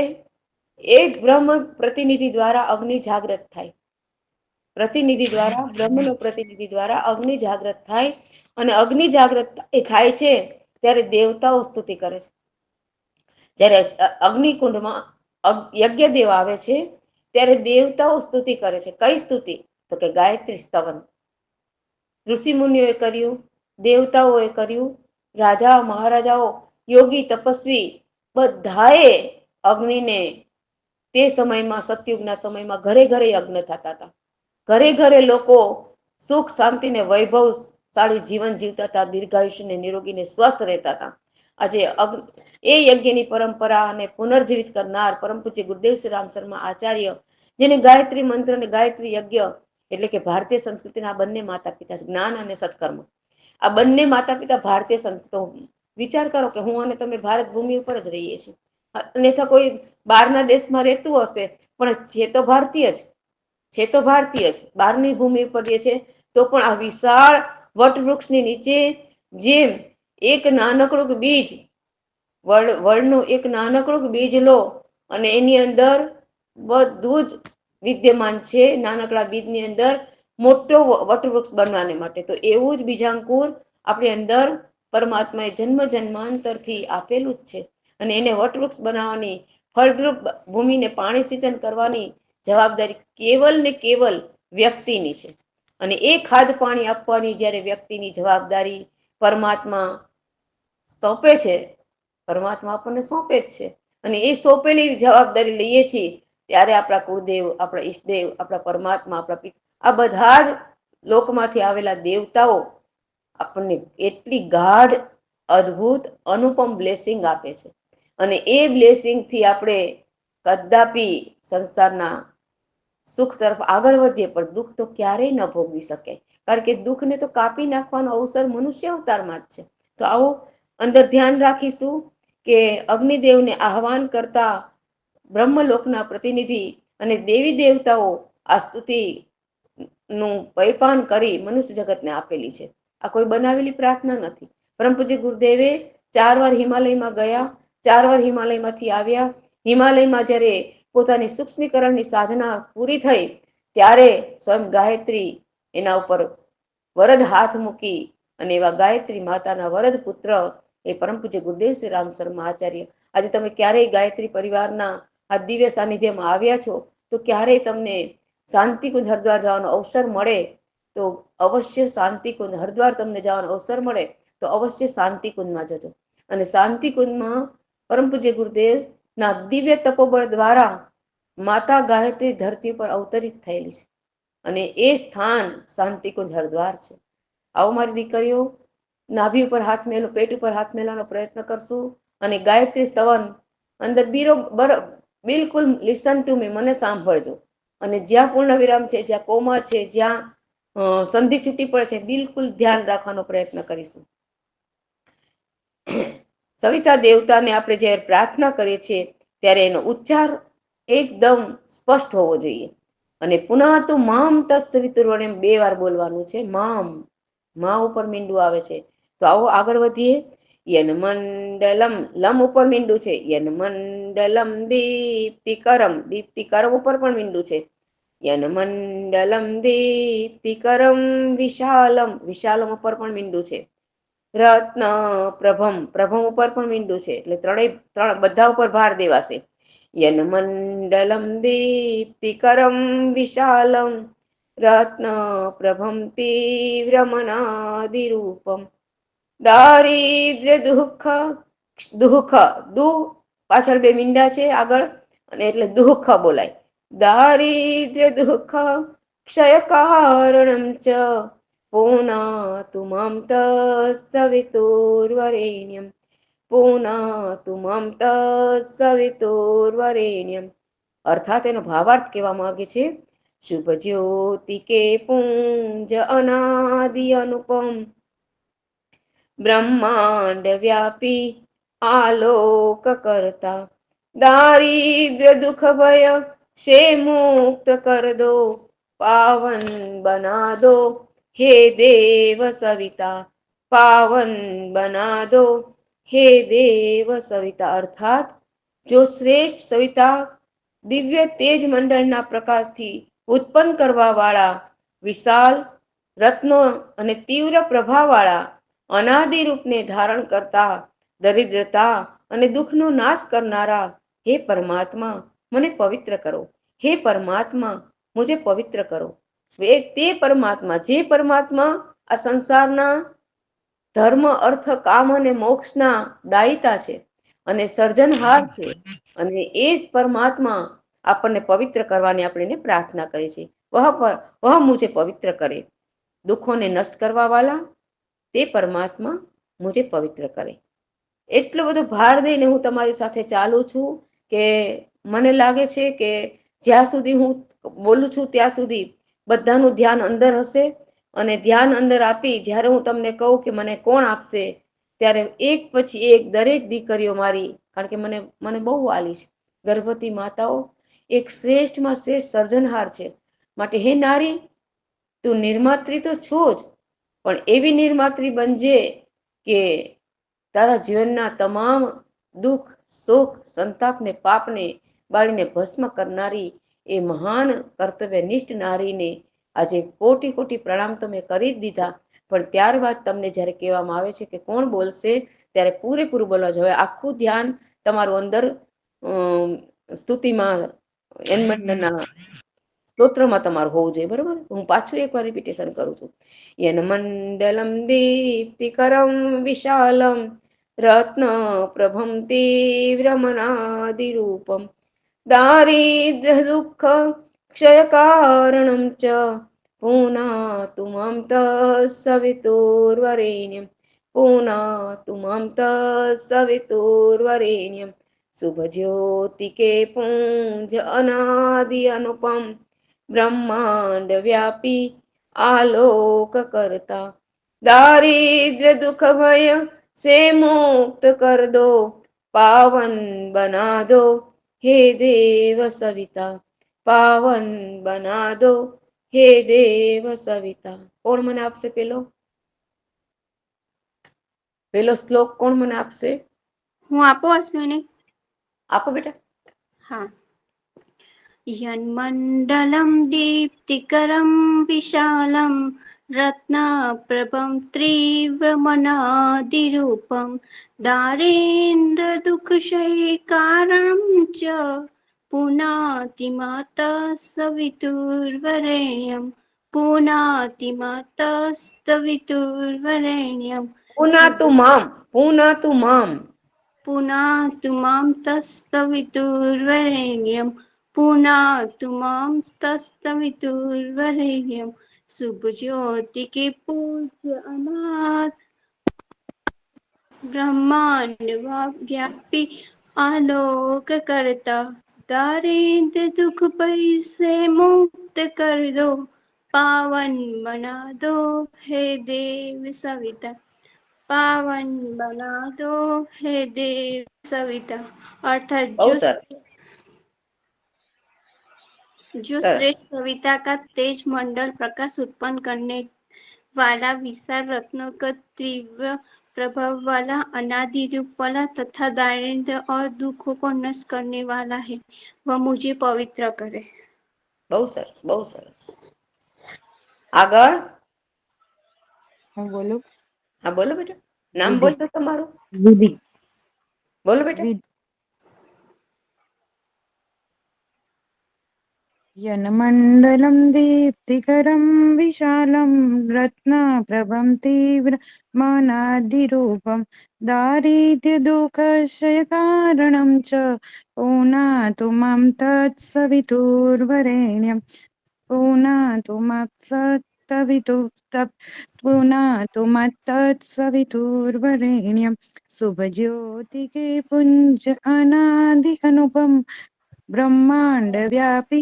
Speaker 7: એ બ્રહ્મ પ્રતિનિધિ દ્વારા અગ્નિ જાગૃત થાય. પ્રતિનિધિ દ્વારા, બ્રહ્મનો પ્રતિનિધિ દ્વારા અગ્નિ જાગૃત થાય અને અગ્નિ જાગૃત થાય છે ત્યારે દેવતાઓ સ્તુતિ કરે છે. જ્યારે અગ્નિકુંડમાં યજ્ઞદેવ આવે છે ત્યારે દેવતાઓ સ્તુતિ કરે છે. કઈ સ્તુતિ? તો કે ગાયત્રી સ્તવન. ઋષિ મુનિઓએ કર્યું, દેવતાઓએ કર્યું, રાજા મહારાજાઓ, યોગી તપસ્વી બધાએ અગ્નિને તે સમયમાં, સતયુગના સમયમાં ઘરે ઘરે યજ્ઞ થતા હતા. ઘરે ઘરે લોકો સુખ શાંતિ ને વૈભવ સારું જીવન જીવતા હતા. દીર્ઘાયુષ્ય, નિરોગીને સ્વસ્થ રહેતા હતા. આજે એ યજ્ઞની પરંપરા અને પુનર્જીવિત કરનાર પરમ પૂજ્ય ગુરુદેવ શ્રી રામ શર્મા આચાર્ય, જેને ગાયત્રી મંત્ર અને ગાયત્રી યજ્ઞ એટલે કે ભારતીય સંસ્કૃતિના બંને માતા પિતા, જ્ઞાન અને સત્કર્મ, આ બંને માતા પિતા ભારતીય સંસ્કૃતિ. વિચાર કરો કે હું અને તમે ભારત ભૂમિ ઉપર જ રહીએ છીએ. અન્યથા કોઈ બહારના દેશમાં રહેતું હશે પણ છે તો ભારતીય જ છે. તો ભારતીય જ બહારની ભૂમિ ઉપર જે છે તો પણ આ વિશાળ વટવૃક્ષની નીચે જેમ એક નાનકડું બીજ, વડનું એક નાનકડું બીજ લો અને એની અંદર બધું જ વિદ્યમાન છે. નાનકડા બીજની અંદર મોટો વટવૃક્ષ બનવાને માટે. તો એવું જ બીજાંકુર આપણી અંદર પરમાત્માએ જન્મ જન્માંતરથી આપેલું જ છે અને એને વટવૃક્ષ બનાવવાની, ફળદ્રુપ ભૂમિને પાણી સિંચન કરવાની જવાબદારી કેવલ ને કેવલ વ્યક્તિની છે. અને એ ખાદ પાણી આપવાની જ્યારે વ્યક્તિની જવાબદારી પરમાત્મા સોંપે છે, પરમાત્મા આપણને સોંપે જ છે અને એ સોંપેલી જવાબદારી લઈએ છીએ ત્યારે આપણા કુળદેવ, આપણા ઈષ્ટદેવ, આપણા પરમાત્મા, આપણા પિતા, આ બધા જ લોકમાંથી આવેલા દેવતાઓ આપણને એટલી ગાઢ, અદ્ભુત, અનુપમ બ્લેસિંગ આપે છે. અને એ બ્લેસિંગથી આપણે કદાપી સંસારના સુખ તરફ આગળ વધીએ પણ દુઃખ તો ક્યારેય ન ભોગવી શકે. કારણ કે દુઃખને તો કાપી નાખવાનો અવસર મનુષ્ય અવતારમાં જ છે. તો આવો અંદર ધ્યાન રાખીશું કે અગ્નિદેવને આહવાન કરતા બ્રહ્મલોકના પ્રતિનિધિ અને દેવી દેવતાઓ આ સ્તુતિ નું વૈપાન કરી મનુષ્ય જગતને આપેલી છે. આ કોઈ બનાવેલી પ્રાર્થના નથી. પરમ પૂજ્ય ગુરુદેવે 4 વાર હિમાલયમાં ગયા, 4 વાર હિમાલયમાંથી આવ્યા. હિમાલયમાં જ્યારે પોતાની સૂક્ષ્મીકરણની સાધના પૂરી થઈ ત્યારે સ્વયં ગાયત્રી એના ઉપર વરદ હાથ મૂકી અને એવા ગાયત્રી માતાના વરદ પુત્ર એ પરમ પૂજ્ય ગુરુદેવ શ્રી રામ શર્મા આચાર્ય. આજે તમે ક્યારેય ગાયત્રી પરિવારના આ દિવ્ય સાનિધ્યમાં આવ્યા છો તો ક્યારેય તમને શાંતિકુંજ હરિદ્વાર જવાનો અવસર મળે તો અવશ્ય શાંતિકુંજ હરિદ્વાર તમને જવાનો અવસર મળે તો અવશ્ય શાંતિકુંજમાં જજો. અને શાંતિકુંજમાં પરમ પૂજ્ય ગુરુદેવ ના દિવ્ય તપોબળ દ્વારા માતા ગાયત્રી ધરતી પર અવતરિત થયેલી છે અને એ સ્થાન શાંતિકુંજ હરિદ્વાર છે. આવો મારી દીકરીઓ, નાભી ઉપર હાથ મેલો, પેટ ઉપર હાથ મેળવાનો પ્રયત્ન કરશું અને ગાયત્રી સ્તવન અંદર બિલકુલ લિસન ટુ મી, મને સાંભળજો. અને જ્યાં પૂર્ણ વિરામ છે, જ્યાં કોમા છે, જ્યાં સંધિ છૂટી પડે છે, બિલકુલ ધ્યાન રાખવાનો પ્રયત્ન કરીશું. સવિતા દેવતાને આપણે જ્યારે પ્રાર્થના કરીએ છીએ ત્યારે એનો ઉચ્ચાર એકદમ સ્પષ્ટ હોવો જોઈએ. અને પુનઃ તો મામ તસ્સવિતુર્વરેણ્યમ 2 વાર બોલવાનું છે. મામ, મા ઉપર મીંડું આવે છે. તો આવો આગળ વધીએ. યન મંડલમ, લમ ઉપર મીંડું છે. યન મંડલમ દીપ્તિકરમ, દીપ્તિકરમ ઉપર પણ મીંડું છે. યન મંડલમ દીપ્તિકરમ વિશાલમ, વિશાલમ ઉપર પણ મીંડું છે. રત્ન પ્રભમ, પ્રભમ ઉપર પણ મીંડું છે. એટલે ત્રણ બધા ઉપર ભાર દેવાશે. યન મંડલમ દીપ્તિકરમ વિશાલમ રત્ન પ્રભમ તીવ્રમનાદિરૂપમ દારિદ્ર્ય દુઃખ, દુઃખ, દુ પાછળ 2 મીંડા છે આગળ, અને એટલે દુઃખ બોલાય. દારિદ્ર્ય દુઃખ ક્ષય કારણમ ચ પૂનાતુ મામ તત્સવિતુર્વરેણ્યમ, પૂનાતુ મામ તત્સવિતુર્વરેણ્યમ. અર્થાત એનો ભાવાર્થ કહેવા માંગે છે. શુભ જ્યોતિ કે પુંજ અનાદિ અનુપમ બ્રહ્માંડ વ્યાપી આલોક કરતા દારિદ્ર દુઃખ ભય से मुक्त कर दो, पावन बना दो हे देव सविता, पावन बना दो हे देव सविता. અર્થાત જો શ્રેષ્ઠ સવિતા દિવ્ય તેજ મંડળના પ્રકાશથી ઉત્પન્ન કરવા વાળા વિશાલ રત્નો અને તીવ્ર પ્રભાવાળા અનાદિ રૂપને ધારણ કરતા દરિદ્રતા અને દુઃખનો નાશ કરનારા હે પરમાત્મા મને પવિત્ર કરો, હે પરમાત્મા મુજે પવિત્ર કરો. તે પરમાત્મા, જે પરમાત્મા આ સંસારના ધર્મ અર્થ કામ અને મોક્ષના દાયિતા છે અને સર્જનહાર છે, અને એ જ પરમાત્મા આપણને પવિત્ર કરવાની આપણે પ્રાર્થના કરી છે. વહ મુજે પવિત્ર કરે, દુઃખોને નષ્ટ કરવા વાળા તે પરમાત્મા મુજે પવિત્ર કરે. એટલો બધો ભાર દઈને હું તમારી સાથે ચાલુ છું કે મને લાગે છે કે જ્યાં સુધી હું બોલું છું ત્યાં સુધી બધાનું ધ્યાન અંદર હશે, અને ધ્યાન અંદર આપી જ્યારે હું તમને કહું કે મને કોણ આપશે ત્યારે એક પછી એક દરેક દીકરીઓ મારી, કારણ કે મને બહુ વાલી છે, ગર્ભવતી માતાઓ એક શ્રેષ્ઠમાં શ્રેષ્ઠ સર્જનહાર છે. માટે હે નારી, તું નિર્માત્રી તો છો જ, પણ એવી નિર્માત્રી બનજે કે તારા જીવનના તમામ દુઃખ શોક સંતાપને પાપને બાળીને ભસ્મ કરનારી એ મહાન કર્તવ્યનિષ્ઠ નારીને આજે કોટી કોટી પ્રણામ તો મેં કરી જ દીધા, પણ ત્યારબાદ તમને જ્યારે કહેવામાં આવે છે કે કોણ બોલશે ત્યારે પૂરેપૂરું બોલવા જોઈએ. આખું ધ્યાન તમારું અંદર સ્તુતિમાં એનમંડના સ્તોત્રમાં તમારું હોવું જોઈએ. બરોબર, હું પાછું એકવાર રિપીટેશન કરું છું. યન મંડલમ દીપ્તિકરમ વિશાલમ રત્ન પ્રભમ તીવ્રમનાદિરૂપમ દારિદ્ર્ય દુઃખ ક્ષય કારણમ ચ પૂનાતુ મામ તત્સવિતુર્વરેણ્યમ, પૂનાતુ મામ તત્સવિતુર્વરેણ્યમ. શુભ જ્યોતિ કે પુંજ અનાદિ અનુપમ બ્રહ્માંડ વ્યાપી આલોક કરતા दारिद्र दुख भय से मुक्त कर दो, पावन बना दो हे देव सविता, पावन बना दो हे देव सविता. કોણ મને આપશે પેલો શ્લોક? કોણ મને આપશે?
Speaker 8: હું આપો અશ્વિની?
Speaker 7: આપો બેટા.
Speaker 8: હા. यन्मण्डलं दीप्तिकरं विशालं रत्नप्रभं त्रिव्रमणादिरूपं दारिन्द्र्यदुःखक्षयकारणं च पुनाति माता सवितुर्वरेण्यं, पुनाति माता सवितुर्वरेण्यं.
Speaker 7: પુનાતુ મામ, પુનાતુ મામ,
Speaker 8: पुनातु मां तत्सवितुर्वरेण्यं, पुनातु मां तत्सवितुर्वरेण्यं. शुभ ज्योति के पूज्य अनाथ ब्रह्मांड व्यापी आलोक करता दारिद्र दुख भय से मुक्त कर दो, पावन बना दो हे देव सविता, पावन बना दो हे देव सविता। अर्थात
Speaker 7: બહુ સરસ
Speaker 8: जो
Speaker 7: સરસ
Speaker 8: श्रेष्ठ कविता का तेज मंडल प्रकाश उत्पन्न करने वाला विशाल रत्नों का तीव्र प्रभाव वाला अनादि रूप वाला तथा दारिद्र्य और दुखों को नष्ट करने वाला है, वह मुझे पवित्र करे।
Speaker 7: બહુ સરસ બહુ સરસ આગળ
Speaker 9: હું બોલું?
Speaker 7: હા બોલો બેટા નામ
Speaker 9: વિધિ.
Speaker 7: બોલતો તમારું
Speaker 9: વિધિ.
Speaker 7: બોલો બેટા
Speaker 9: વિધિ. यन्मण्डलं दीप्तिकरं विशालं रत्नप्रभं तीव्रमनादिरूपं दारिद्र्यदुःखक्षयकारणं च पुनातु मां तत्सवितुर्वरेण्यं पुनातु पुनातु मत्तत्सवितुर्वरेण्यं शुभज्योतिके पुञ्ज अनादि अनुपम ब्रह्मांड व्यापी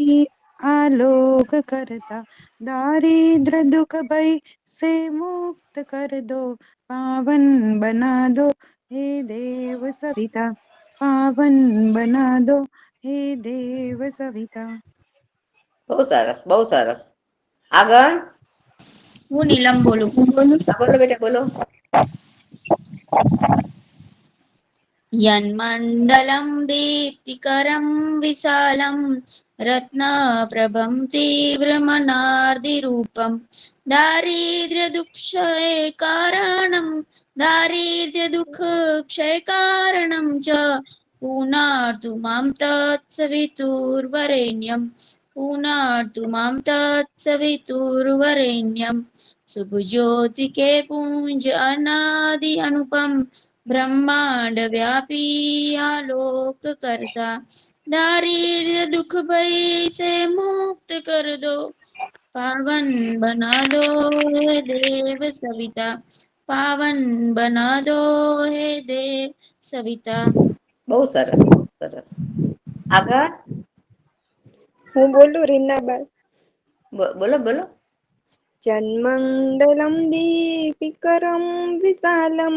Speaker 9: आलोक करता दारिद्र दुख भय से मुक्त कर दो पावन बना दो हे देव सविता पावन बना दो हे देव सविता।
Speaker 7: બહુ સરસ બહુ સરસ આગળ
Speaker 8: હું નીલમ બોલું.
Speaker 7: હા, બોલો બેટા બોલો
Speaker 8: यन्मण्डलं दीप्तिकरं विशालं रत्नप्रभं तीव्रमनार्दिरूपं दारिद्र्यदुःखक्षयकारणं च पुनातु मां तत्सवितुर्वरेण्यं पुनातु मां तत्सवितुर्वरेण्यं शुभज्योतिके पुञ्ज अनादि अनुपम ब्रह्मांड व्यापी आलोक करता दारिद्र्य दुख भय से मुक्त कर दो पावन बना दो हे देव सविता पावन बना दो हे देव सविता।
Speaker 7: બહુ સરસ આગળ
Speaker 10: હું બોલું રીનાબાઈ.
Speaker 7: બોલો બોલો
Speaker 10: જન્મંડલમ દીપિકરમ વિશાલમ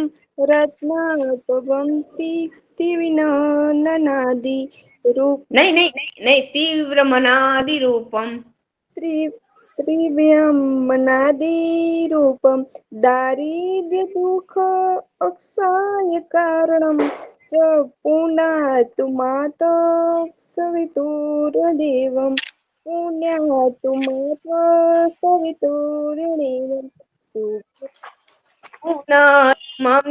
Speaker 10: રત્નપવમ તિવિનનાદિ રૂપ
Speaker 7: નહીં નહીં નહીં નહીં તીવ્ર મનાદિ રૂપમ
Speaker 10: ત્રિવ્યમનાદિ રૂપમ દારિદ્ર્ય દુઃખ અક્ષય કારણમ ચ પુનાતુ માત સવિતુર્દેવમ પુણ્યાતુ માત સવિતુર્દેવમ
Speaker 7: મામ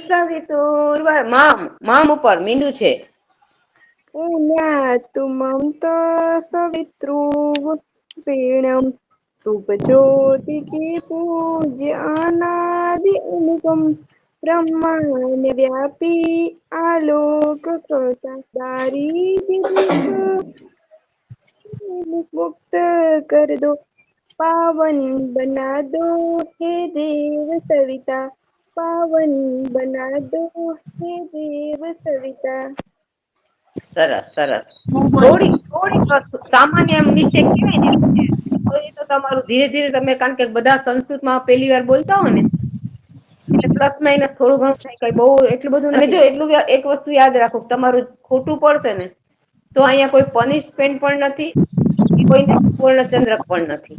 Speaker 7: સવિતુર્વર મામ મામ ઉપર મીંડું છે
Speaker 10: પુણ્યાતુ મમ સવિતૃવેણમ શુભજ્યોતિકે પૂજ્ય અનાદિ અનુપમ ब्रह्मांड व्यापी आलोक करता दारिद्र्य मुक्त कर दो पावन बना दो हे देव सविता पावन बना दो हे देव सविता।
Speaker 7: સરસ સરસ થોડી સામાન્ય મિસ્ટેક કહેવાય ને તો એ તો તમારું ધીરે ધીરે તમે કારણ કે બધા સંસ્કૃતમાં પહેલી વાર બોલતા હો ને એટલે પ્લસ માઇનસ થોડું ઘણું થાય કઈ બહુ એટલું બધું અને જો એટલું એક વસ્તુ યાદ રાખો તમારું ખોટું પડશે ને તો અહીંયા કોઈ પનિશમેન્ટ પણ નથી કોઈને પૂર્ણચંદ્રક પણ નથી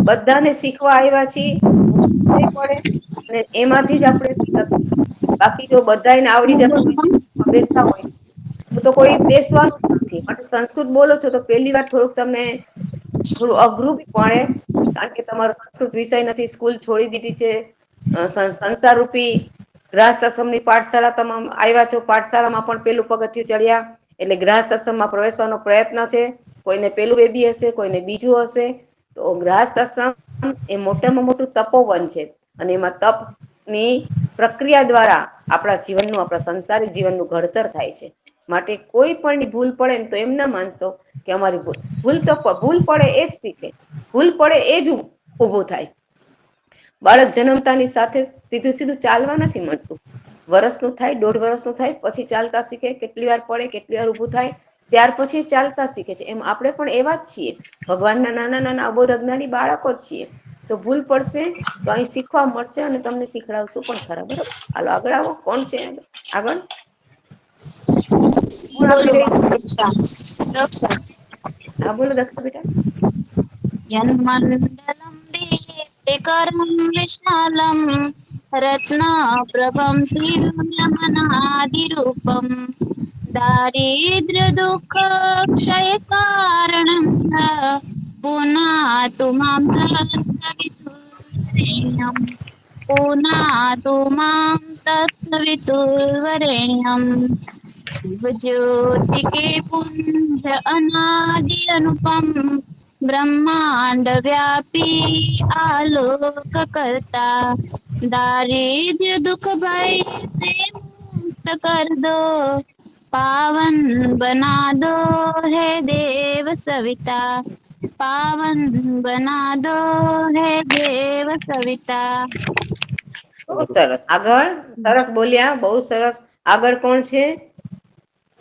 Speaker 7: બધાને શીખવા આવ્યા છીએ પડે અને એમાંથી જ આપણે બાકી જો બધાને આવડી જતું હોય બેસતા હોય તો કોઈ બેસવાનું નથી માટે સંસ્કૃત બોલો છો તો પહેલી વાર થોડુંક તમને થોડું અઘરું બી પડે કારણ કે તમારો સંસ્કૃત વિષય નથી સ્કૂલ છોડી દીધી છે સંસાર રૂપી ગ્રાસ આશ્રમની પાઠશાળા તમામ આવ્યા છો પાઠશાળામાં પણ પેલું પગથિયું ચડ્યા એટલે ગ્રાસ આશ્રમમાં પ્રવેશવાનો પ્રયત્ન છે કોઈને પેલું બેબી હશે કોઈને બીજું હશે તો ગ્રાસ આશ્રમ એ મોટામાં મોટું તપોવન છે અને એમાં તપની પ્રક્રિયા દ્વારા આપણા જીવનનું આપણા સંસારિક જીવનનું ઘડતર થાય છે માટે કોઈ પણ ભૂલ પડે ને તો એમ ના માનશો કે અમારી ભૂલ પડે એ જ શીખે ભૂલ પડે એ જ ઊભું થાય બાળક જન્મતાની સાથે સીધું ચાલવા નથી મળતું વર્ષનું થાય 1.5 વર્ષનું થાય પછી ચાલતા શીખે કેટલી વાર પડે કેટલી વાર ઊભું થાય ત્યાર પછી ચાલતા શીખે છે એમ આપણે પણ એવા જ છીએ ભગવાનના નાના નાના અબોધ અજ્ઞાની બાળકો જ છીએ તો ભૂલ પડશે તો અહીં શીખવા મળશે અને તમને શીખડાવશું પણ ખરા. બરોબર, હાલો આગળ આવો. કોણ છે આગળ? કોણ આપી રહી? હા બોલો દક્ષા બેટા.
Speaker 11: यन्मण्डलं दीप्तिकरं विशालं रत्नप्रभं तिरुरमणादिरूपं दारिद्र्यदुःखक्षयकारणं च पुनातु मां तत्सवितुर्वरेण्यं पुनातु मां तत्सवितुर्वरेण्यम् शिवज्योति के पुंज अनादि अनुपम ब्रह्मांड व्यापी आलोक करता दारिद्र्य दुख भय से मुक्त कर दो पावन बना दो हे देव सविता पावन बना दो हे देव सविता।
Speaker 7: બહુ સરસ. આગળ સરસ બોલ્યા, બહુ સરસ. આગળ કોણ છે?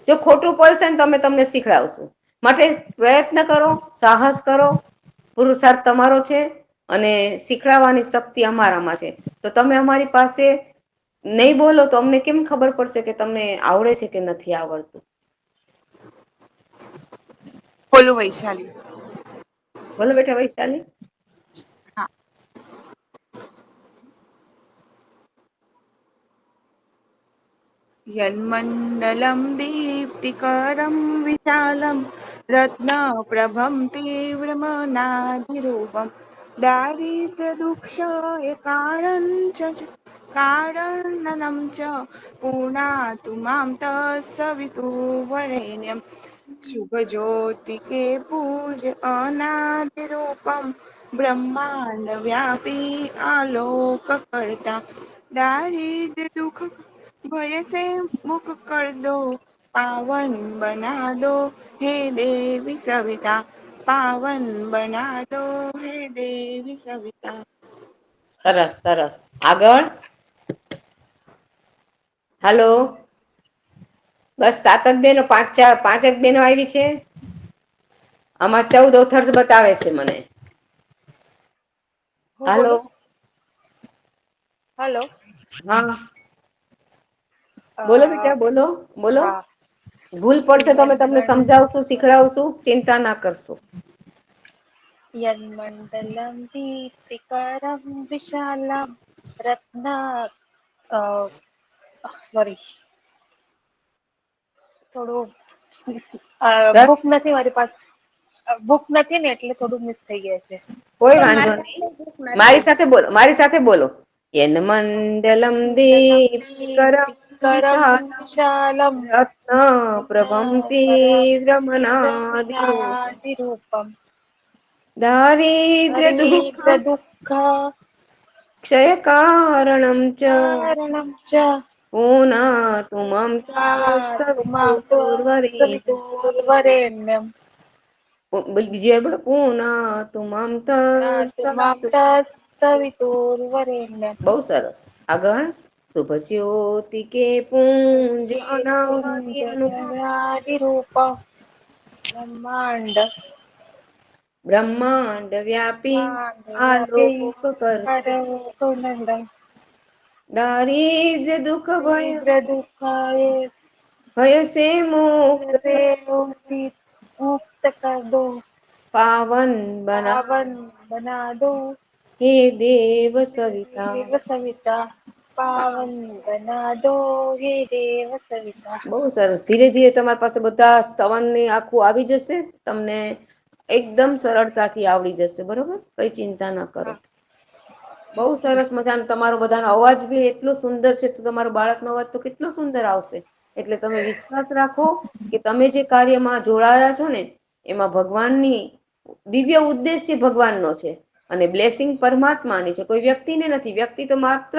Speaker 7: જો ખોટું પડશે ને તમે તમને શીખડાવશું, માટે પ્રયત્ન કરો, સાહસ કરો. પુરુષાર્થ તમારો છે અને શીખડાવવાની શક્તિ અમારામાં છે. તો તમે અમારી પાસે નહીં બોલો તો અમને કેમ ખબર પડશે કે તમને આવડે છે કે નથી આવડતું?
Speaker 10: બોલો વૈશાલી.
Speaker 7: બોલો બેટા વૈશાલી.
Speaker 10: હા. यन्मण्डलं दीप्तिकरं विशालं रत्नप्रभं तीव्रमनाधिरूपं दारिद्र्यदुःखकारणं च पुनातु मां तत्सवितुर्वरेण्यं शुभज्योतिके पूज अनादिरूपं ब्रह्माण्डव्यापी आलोककर्ता दारिद्र्य दुःख भय से मुख कर दो पावन बना दो हे देवी सविता पावन बना दो हे देवी सविता।
Speaker 7: સરસ સરસ. આગળ. હાલો. બસ 7 જ બેનો, 5 જ બેનો આવી છે. આમાં 14 ઓથર્સ બતાવે છે મને. હાલો.
Speaker 4: હેલો.
Speaker 7: હા બોલો બેટા, બોલો બોલો. ભૂલ પડશે તો અમે તમને સમજાવશું, શીખડાવશું, ચિંતા ના કરશો.
Speaker 11: यन्मण्डलं दीप्तिकरं विशालं रत्न સોરી થોડું બુક નથી મારી પાસે, બુક નથી ને એટલે થોડું મિસ થઈ ગયા છે.
Speaker 7: કોઈ વાંધો નહીં, મારી સાથે બોલો, મારી સાથે બોલો. યન્મંડલમ દીપ્તિકરમ
Speaker 11: વિશાલમ
Speaker 7: રત્ન પ્રભમ તીવ્રમનાદિરૂપમ
Speaker 11: રૂપમ
Speaker 7: દારિદ્ર્ય
Speaker 11: દુઃખ
Speaker 7: ક્ષય કારણમ ચ
Speaker 11: કારણમ ચ
Speaker 7: પુનાતુ મામ
Speaker 11: સવિતુર્વરેણ્યમ
Speaker 7: બીજી વાર બોલો. પુનાતુ મામ
Speaker 11: સવિતુર્વરેણ્યમ.
Speaker 7: બહુ સરસ. આગળ. શુભ જ્યોતિ કે પુંજ અનાદિ અનુપમ
Speaker 11: રૂપમ બ્રહ્માંડ
Speaker 7: બ્રહ્માંડ વ્યાપી આલોક કરતા દારિદ્ર્ય દુઃખ ભય સે મુક્ત
Speaker 11: મુક્ત કર દો
Speaker 7: પાવન
Speaker 11: બના દો
Speaker 7: હે દેવ સવિતા.
Speaker 11: દેવ સવિતા પાવન બના દો હે દેવ સવિતા.
Speaker 7: બહુ સરસ. ધીરે ધીરે તમારી પાસે બધા સ્તવનની આખું આવી જશે, તમને એકદમ સરળતાથી આવડી જશે. બરોબર, કઈ ચિંતા ના કરો. બહુ સરસ મજાનો તમારો બધાનો અવાજ બી એટલો સુંદર છે, તો તમારો બાળકનો અવાજ તો કેટલો સુંદર આવશે. એટલે તમે વિશ્વાસ રાખો કે તમે જે કાર્યમાં જોડાયા છો ને એમાં ભગવાનની દિવ્ય ઉદ્દેશ્ય ભગવાનનો છે અને બ્લેસિંગ પરમાત્માની છે, કોઈ વ્યક્તિને નથી. વ્યક્તિ તો માત્ર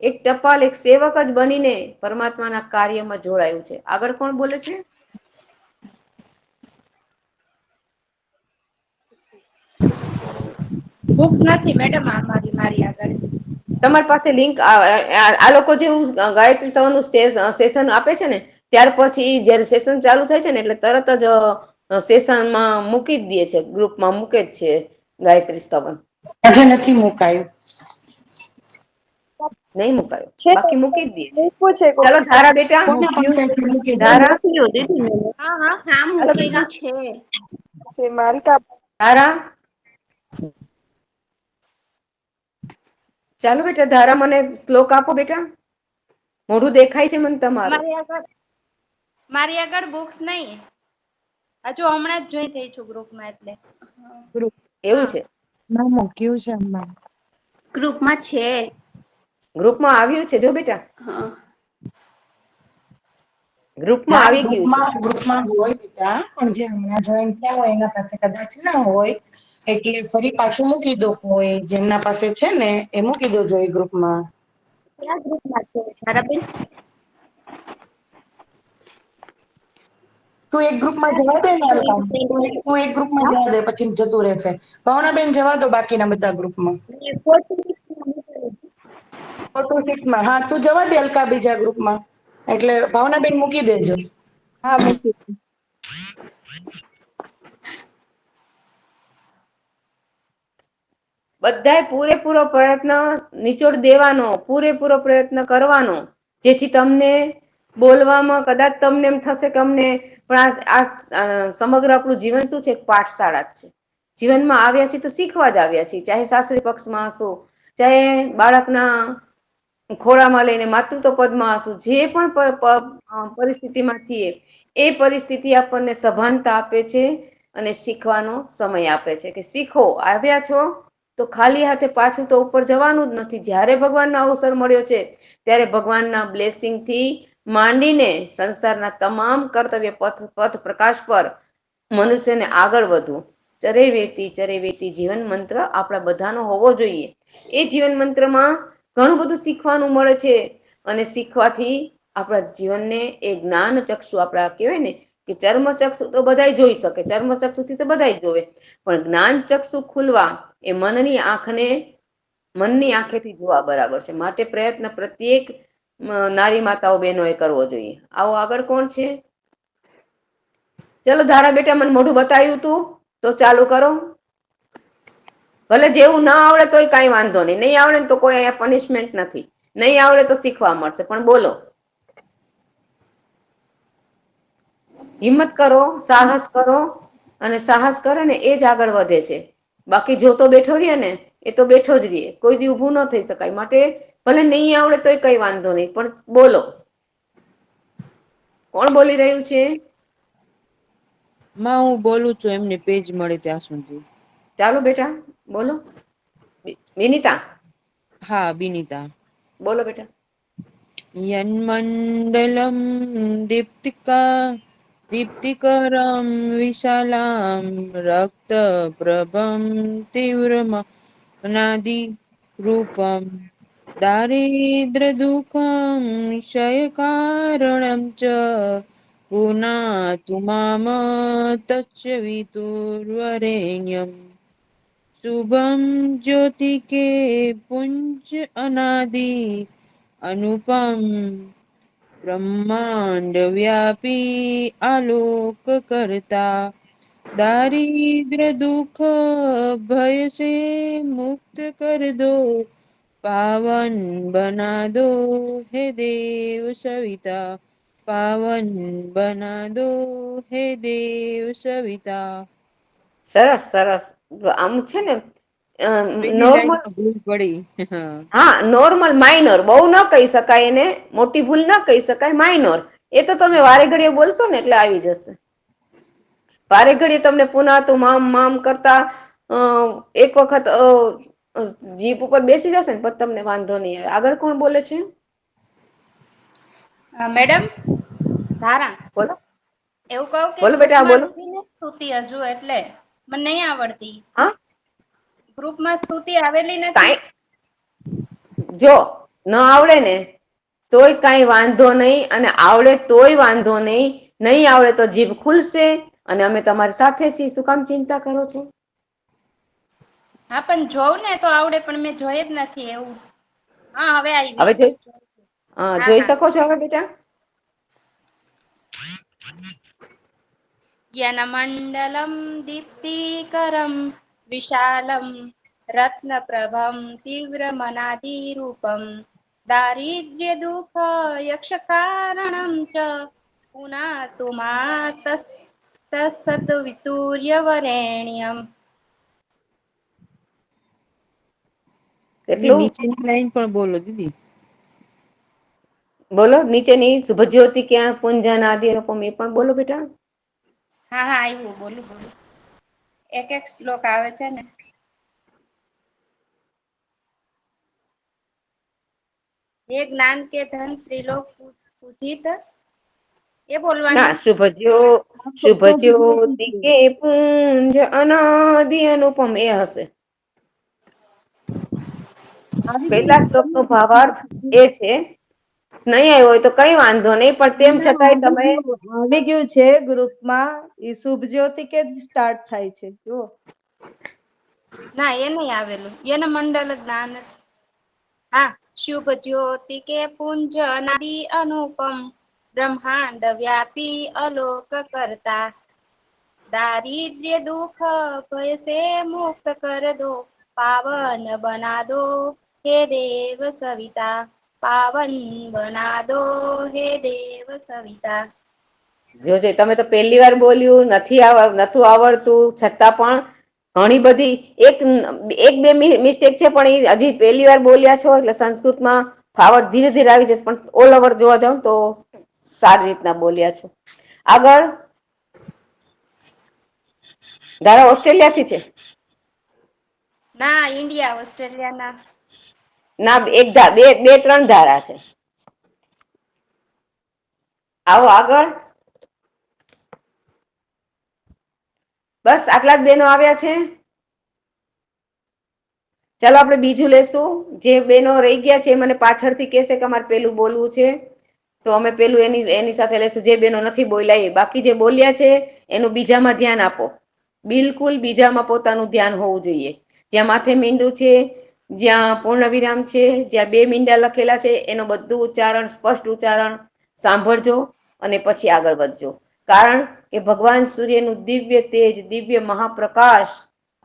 Speaker 7: એક ટપાલ, એક સેવક જ બનીને પરમાત્માના કાર્યમાં જોડાયું છે. આગળ કોણ બોલે છે?
Speaker 12: બુક નથી મેડમ મારી આગળ.
Speaker 7: તમારી પાસે લિંક આ લોકો જેવું ગાયત્રી સ્તવનનું સેશન આપે છે ને, ત્યાર પછી જયારે સેશન ચાલુ થાય છે ને એટલે તરત જ સેશનમાં મૂકી જ દે છે, ગ્રુપમાં મૂકે જ છે ગાયત્રી સ્તવન.
Speaker 9: આજે નથી મુકાયું.
Speaker 7: નહીં મુકાયો,
Speaker 13: છે
Speaker 7: બાકી મૂકી જ દઈએ છે.
Speaker 13: મૂકવું છે
Speaker 7: ચાલો ધારા બેટા,
Speaker 9: કોના પંકજથી મૂકી દો?
Speaker 7: ધારા,
Speaker 8: હા હા હા
Speaker 7: ચાલો બેટા,
Speaker 8: મૂકેલું છે.
Speaker 13: છે માલકા.
Speaker 7: ધારા, ચાલો બેટા ધારા, મને શ્લોક આપો બેટા. મોઢું દેખાય છે મને તમારું.
Speaker 12: મારી આગળ બુક્સ નહીં. હજુ હમણાં જ જોઈ થઈ છું ગ્રુપમાં એટલે.
Speaker 9: ગ્રુપ
Speaker 7: એવું છે,
Speaker 9: માં મૂક્યું છે હમણાં.
Speaker 8: ગ્રુપમાં છે.
Speaker 7: ગ્રુપમાં આવ્યું છે જો બેટા,
Speaker 8: હા
Speaker 7: ગ્રુપમાં
Speaker 9: હા,
Speaker 7: આવી ગયું છે.
Speaker 9: ગ્રુપમાં હોય બેટા, પણ જે હમણાં જોઈન થયા હોય એના પાસે કદાચ ના હોય, એટલે ફરી પાછું મૂકી દો. કોઈ જેમના પાસે છે ને એ મૂકી દો એ ગ્રુપમાં.
Speaker 8: કયા ગ્રુપમાં છે ધારાબેન?
Speaker 9: તું એક ગ્રુપમાં જવા દે ને અલકા. તું એક ગ્રુપમાં જવા દે, પછી જતું રહેશે. ભાવનાબેન જવા દો બાકીના બધા ગ્રુપમાં. 426 માં. હા, તું જવા દે અલકા બીજા ગ્રુપમાં. એટલે ભાવનાબેન મૂકી દેજો.
Speaker 12: હા મૂકી.
Speaker 7: બધાય પૂરેપૂરો પ્રયત્ન નિચોડ દેવાનો, પૂરેપૂરો પ્રયત્ન કરવાનો, જેથી તમને બોલવામાં કદાચ તમને એમ થશે કે અમને, પણ આ સમગ્ર આપણું જીવન શું છે, પાઠશાળા જ છે. જીવનમાં આવ્યા છીએ તો શીખવા જ આવ્યા છીએ, ચાહે સાસરી પક્ષમાં હશો, ચાહે બાળકના ખોળામાં લઈને માતૃત્વ પદમાં હશું, જે પણ પરિસ્થિતિમાં છીએ, એ પરિસ્થિતિ આપણને સભાનતા આપે છે અને શીખવાનો સમય આપે છે કે શીખો. આવ્યા છો તો ખાલી હાથે પાછું તો ઉપર જવાનું જ નથી. જ્યારે ભગવાનનો અવસર મળ્યો છે ત્યારે ભગવાનના બ્લેસિંગ થી માંડીને સંસારના તમામ કર્તવ્ય પથ પ્રકાશ પર મનુષ્યને આગળ વધવું, ચરે વેતી જીવન મંત્ર આપણા બધાનો હોવો જોઈએ. એ જીવન મંત્રમાં ઘણું બધું શીખવાનું મળે છે અને શીખવાથી આપણા જીવનને એ જ્ઞાન ચક્ષુ, આપણા કહેવાય ને કે ચર્મચક્ષુ તો બધાય જોઈ શકે, ચર્મચક્ષુથી તો બધાય જોવે, પણ જ્ઞાન ચક્ષુ ખુલવા એ મનની આંખેથી જોવા બરાબર છે. માટે પ્રયત્ન પ્રત્યેક નારી માતાઓ બહેનો એ કરવો જોઈએ. આવો આગળ કોણ છે? ચલો ધારા બેટા, મને મોઢું બતાવ્યું તું તો ચાલુ કરો. ભલે જેવું ના આવડે તોય કઈ વાંધો નહીં, નહીં આવડે ને તો કોઈ અહીંયા પનિશમેન્ટ નથી, નહીં આવડે તો શીખવા મળશે, પણ બોલો. હિંમત કરો, સાહસ કરો, અને સાહસ કરે ને એ જ આગળ વધે છે. બાકી જોતો બેઠો રહીએ ને એ તો બેઠો જ રહીએ, કોઈ દી ઊભું ન થઈ શકાય. માટે ભલે નહીં આવડે તોય કઈ વાંધો નહીં, પણ બોલો. કોણ બોલી રહ્યું છે?
Speaker 14: માં હું બોલું છું, એમને પેજ મળે ત્યાં સુધી.
Speaker 7: ચાલો બેટા બોલો. વિનીતા?
Speaker 14: હા બિનિતા.
Speaker 7: બોલો બેટા.
Speaker 14: યન્મંડલમ દીપ્તિકરમ વિશાલામ રક્તપ્રભમ તીવ્રમ અનાદિ રૂપમ દારિદ્ર્યદુઃખમ ક્ષયકારણમ ચ પુનાતુ મામ તચ્ચ વિતુર્વરેણ્યમ શુભમ જ્યોતિકે પુંજ અનાદિ अनुपम ब्रह्मांड व्यापी आलोक करता दारिद्र दुख भय से मुक्त कर दो पावन बना दो हे देव सविता पावन बना दो हे देव सविता.
Speaker 7: સરસ સરસ. આમ છે ને
Speaker 14: પેલી
Speaker 7: નોર્મલ,
Speaker 14: લાઈનમાં ભૂલ પડી.
Speaker 7: હા નોર્મલ, માઇનોર, બહુ ન કહી શકાય એને, મોટી ભૂલ ન કહી શકાય, માઇનોર. એ તો તમે વારે ઘડીએ બોલશો ને એટલે આવી જશે. વારે ઘડીએ તમને પુનાતું મામ મામ કરતા એક વખત જીપ ઉપર બેસી જશે ને પછી તમને વાંધો નહીં આવે. આગળ કોણ બોલે છે?
Speaker 12: મેડમ ધારા,
Speaker 7: બોલો
Speaker 12: એવું કહું કે
Speaker 7: બોલો બેટા,
Speaker 12: ગ્રુપમાં
Speaker 7: બોલો.
Speaker 12: નથી ને સ્તુતિ હજુ, એટલે મને નહીં આવડતી.
Speaker 7: હા,
Speaker 12: ગ્રુપમાં સ્તુતિ આવેલી નથી.
Speaker 7: કાંઈ જો ન આવડે ને તોય કઈ વાંધો નહીં, અને આવડે તોય વાંધો નહીં. નહીં આવડે તો જીભ ખુલશે અને અમે તમારી સાથે છીએ. શું કામ ચિંતા કરો છો?
Speaker 12: હા પણ જોઉં ને તો આવડે, પણ મેં જોઈ જ નથી એવું. હા હવે આવી.
Speaker 7: હવે જોઈ શકો છો હવે બેટા?
Speaker 12: યનમંડલમ દીપ્તિકરમ વિશાલમ रत्नप्रभं तीव्रमनादिरूपं दारिद्र्यदुःख यक्षकारणं च पुनातु मातस्तत्वितुर्यवरेण्यम्.
Speaker 14: દીદી નીચેની લાઈન પણ બોલો દીદી.
Speaker 7: બોલો નીચેની શુભજ્યોતિ ક્યાં પુંજન આદિ રૂપમ એ પણ બોલો બેટા.
Speaker 12: હા હા આવ્યું, બોલું બોલું. એક એક શ્લોક આવે છે ને. હે જ્ઞાન કે ધન ત્રિલોક પૂજિત, એ બોલવાનું.
Speaker 7: ના શુભજ્યોતિ કે પુંજ અનાદિ અનુપમ એ હશે. પહેલા શ્લોક નો ભાવાર્થ એ છે. નહીં આવ્યો હોય તો કઈ વાંધો નહીં, પણ તેમ છતાંય તમે
Speaker 15: આવી ગયું છે ગ્રુપમાં. ઈ શુભ જ્યોતિ કે સ્ટાર્ટ થાય છે જો.
Speaker 12: ના એ નહીં આવેલું, એને મંડળ જ્ઞાન. હા, શુભ જ્યોતિ કે પુંજ અનાદિ અનુપમ બ્રહ્માંડ વ્યાપી અલોક કરતા दारिद्र्य दुख भय से मुक्त कर दो पावन बना दो हे देव सविता पावन बना दो हे देव सविता.
Speaker 7: જોજે તમે તો પહેલી વાર બોલ્યું નથી, નતું આવડતું છતાં પણ ઘણી બધી એક બે મિસ્ટેક છે, પણ એ હજી પહેલી વાર બોલ્યા છો એટલે સંસ્કૃતમાં ફાવટ ધીરે ધીરે આવી જશે, પણ ઓલ ઓવર જોવા જાવ તો સારી રીતના બોલ્યા છો. આગળ ધારા ઓસ્ટ્રેલિયા થી છે?
Speaker 12: ના, ઇન્ડિયા ઓસ્ટ્રેલિયા ના.
Speaker 7: ના, બે ત્રણ ધારા છે. આવો આગળ. બસ આટલા જ બેનો આવ્યા છે. ચાલો આપણે બીજું લેશું. જે બેનો રહી ગયા છે મને પાછળથી કહેશે કે અમારે પેલું બોલવું છે, તો અમે પેલું એની સાથે લેશું. જે બેનો નથી બોલ્યા એ, બાકી જે બોલ્યા છે એનું બીજામાં ધ્યાન આપો. બિલકુલ બીજામાં પોતાનું ધ્યાન હોવું જોઈએ. જ્યાં માથે મીંડું છે, જ્યાં પૂર્ણ વિરામ છે, જ્યાં બે મીંડા લખેલા છે, એનું બધું ઉચ્ચારણ, સ્પષ્ટ ઉચ્ચારણ સાંભળજો અને પછી આગળ વધજો. કારણ કે ભગવાન સૂર્યનું દિવ્ય તેજ, દિવ્ય મહાપ્રકાશ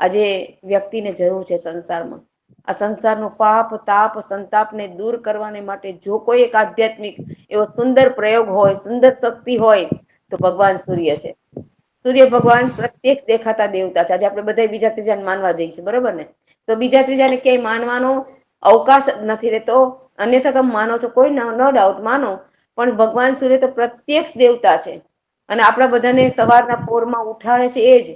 Speaker 7: આજે વ્યક્તિને જરૂર છે સંસારમાં. આ સંસારનું પાપ, તાપ, સંતાપને દૂર કરવાને માટે જો કોઈ એક આધ્યાત્મિક એવો સુંદર પ્રયોગ હોય, સુંદર શક્તિ હોય તો ભગવાન સૂર્ય છે. સૂર્ય ભગવાન પ્રત્યક્ષ દેખાતા દેવતા છે. આજે આપણે બધા બીજા ત્રીજાને માનવા જઈએ છીએ, બરોબર ને? તો બીજા ત્રીજાને ક્યાંય માનવાનો અવકાશ નથી રહેતો. અન્યથા તમે માનો છો, કોઈ નો ડાઉટ માનો, પણ ભગવાન સૂર્ય તો પ્રત્યક્ષ દેવતા છે. અને આપણા બધાને સવારના પોરમાં ઉઠાડે છે એ જ.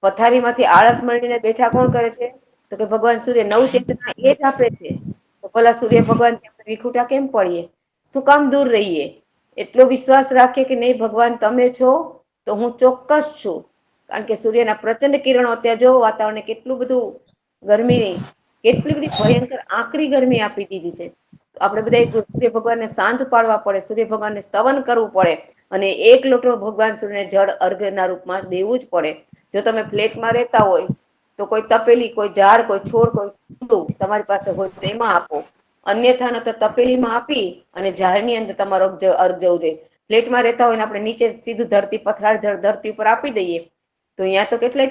Speaker 7: પથારીમાંથી આળસ મળીને બેઠા કોણ કરે છે? તો કે ભગવાન સૂર્ય. નવ ચેતના એ જ આપે છે. તો ભલા સૂર્ય ભગવાન વિખૂટા કેમ પડીએ? શું કામ દૂર રહીએ? એટલો વિશ્વાસ રાખીએ કે નહીં, ભગવાન તમે છો તો હું ચોક્કસ છું. કારણ કે સૂર્યના પ્રચંડ કિરણો અત્યારે જો વાતાવરણને કેટલું બધું ગરમી, કેટલી બધી ભયંકર આકરી ગરમી આપી દીધી છે. આપણે બધા સૂર્ય ભગવાનને શાંત પાડવા પડે, સૂર્ય ભગવાનને સ્તવન કરવું પડે, અને એક લોટો ભગવાન સૂર્યને જળ અર્ઘના રૂપમાં દેવું જ પડે. જો તમે ફ્લેટમાં રહેતા હોય તો કોઈ તપેલી, કોઈ ઝાડ, કોઈ છોડ, કોઈ તમારી પાસે હોય તો એમાં આપો. અન્યથા ન તો તપેલીમાં આપી અને ઝાડની અંદર તમારો અર્ઘ જવું જોઈએ. ફ્લેટમાં રહેતા હોય ને આપણે નીચે સીધું ધરતી, પથરાળ જળ ધરતી ઉપર આપી દઈએ તો અહીંયા તો કેટલાય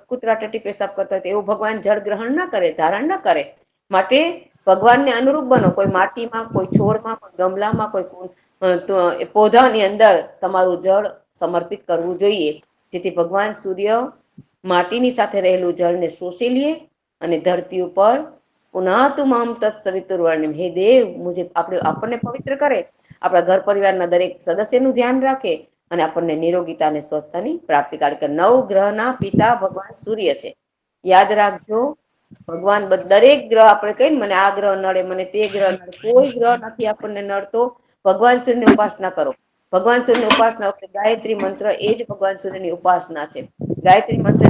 Speaker 7: કૂતરા ટટી પેશાબ કરતા હોય. એવું ભગવાન જળ ગ્રહણ ના કરે, ધારણ ના કરે. માટે ભગવાનને અનુરૂપ બનો. કોઈ માટીમાં, કોઈ છોડમાં, કોઈ ગમલામાં, કોઈ પૌધાની અંદર તમારું જળ સમર્પિત કરવું જોઈએ, જેથી ભગવાન સૂર્ય માટીની સાથે રહેલું જળને શોષી લે અને ધરતી ઉપર પુનાતુ મામ તત્સવિતુર્વર્ણ્યમ, હે દેવ મુજે આપણને પવિત્ર કરે, આપણા ઘર પરિવારના દરેક સદસ્યનું ધ્યાન રાખે અને આપણને નિરોગીતા અને સ્વસ્થતાની પ્રાપ્તિ કરે. કે નવ ગ્રહના પિતા ભગવાન સૂર્ય છે. યાદ રાખજો, ભગવાન દરેક ગ્રહ, આપણે કહીએ ને મને આ ગ્રહ નડે, મને તે ગ્રહ નડે, કોઈ ગ્રહ નથી આપણને નડતો. ભગવાન સૂર્યની ઉપાસના કરો. ભગવાન સૂર્યની ઉપાસના વખતે ગાયત્રી મંત્ર એ જ ભગવાન સૂર્યની ઉપાસના છે. ગાયત્રી મંત્ર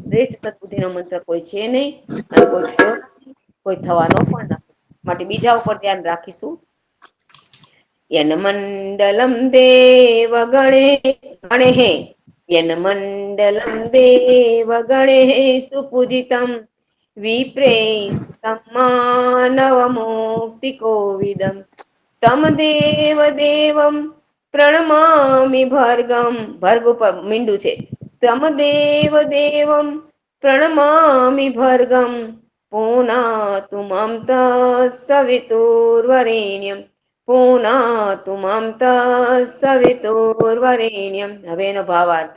Speaker 7: શ્રેષ્ઠ સદબુદ્ધિનો મંત્ર કોઈ છે નહીં અને કોઈ થયો નથી, કોઈ થવાનો પણ નથી. માટે બીજા ઉપર ધ્યાન રાખીશું. યન મંડલમ દેવ ગણેશ યન મંડલમ દેવ ગણેશ સુપૂજિતમ વિપ્રેશ માનવમુક્તિ કોવિદમ તમ દેવ દેવમ પ્રણમામિ ભર્ગમ. ભર્ગ ઉપર મીંડું છે. તમ દેવ દેવમ પ્રણમામિ ભર્ગમ પુનાતુ મામ તત્સવિતુર્વરેણ્યમ પુનાતુ મામ તત્સવિતુર્વરેણ્યમ. હવે એનો ભાવાર્થ.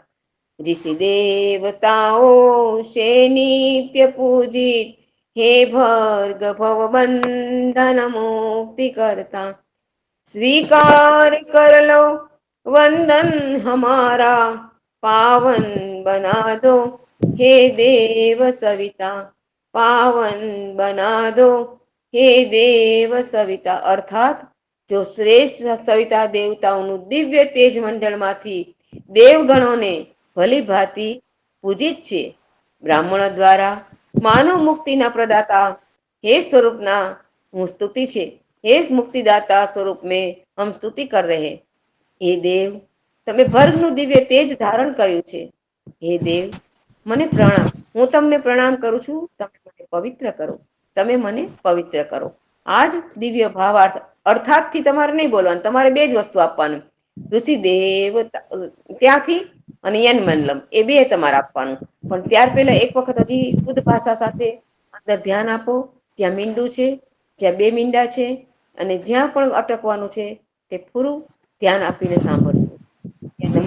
Speaker 7: ઋષિ દેવતાઓ શે નિત્ય પૂજિત હે ભર્ગ ભવ બંધન મુક્તિ કરતા સ્વીકાર કર લો વંદન હમારા પાવન બના દો હે દેવ સવિતા પાવન બના દો હે દેવ સવિતા. અર્થાત જો શ્રેષ્ઠ સવિતા દેવતાઓનું દિવ્ય તેજ મંડળમાંથી દેવગણોને ભલી ભાંતિ પૂજિત છે. બ્રાહ્મણો દ્વારા માનવ મુક્તિના પ્રદાતા હે સ્વરૂપના હું સ્તુતિ છે. હે મુક્તિદાતા સ્વરૂપ में हम स्तुति कर रहे हैं. હે દેવ તમે ભર્ગનું દિવ્ય તેજ ધારણ કર્યું છે. હે દેવ મને પ્રણામ. હું તમને પ્રણામ કરું છું. તમે મને પવિત્ર કરો. તમે મને પવિત્ર કરો. આ જ દિવ્ય ભાવાર્થ. અર્થાતથી તમારે નહીં બોલવાનું, તમારે બે જ વસ્તુ આપવાનું. ઋષિ દેવતા ત્યાંથી અને યનમંડલમ એ બે તમારે આપવાનું. પણ ત્યાર પહેલા એક વખત હજી શુદ્ધ ભાષા સાથે અંદર ધ્યાન આપો. જ્યાં મીંડું છે, જ્યાં બે મીંડા છે અને જ્યાં પણ અટકવાનું છે તે પૂરું ધ્યાન આપીને સાંભળશું.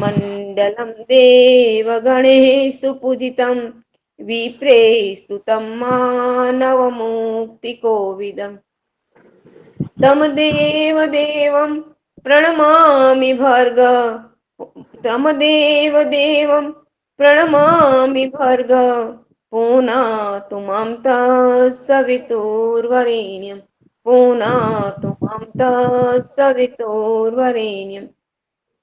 Speaker 7: મંડલમ દેવ ગણેશુ પૂજિતમ વિપ્રેસ્તુતમ માનવ મુક્તિ કોવિદમ તમ દેવ દેવમ પ્રણમામિ ભર્ગ તમ દેવ દેવમ પ્રણમામિ ભર્ગ પુનાતુ મામ તત્સવિતુર્વરેણ્યમ પુનાતુ મામ તત્સવિતુર્વરેણ્યમ.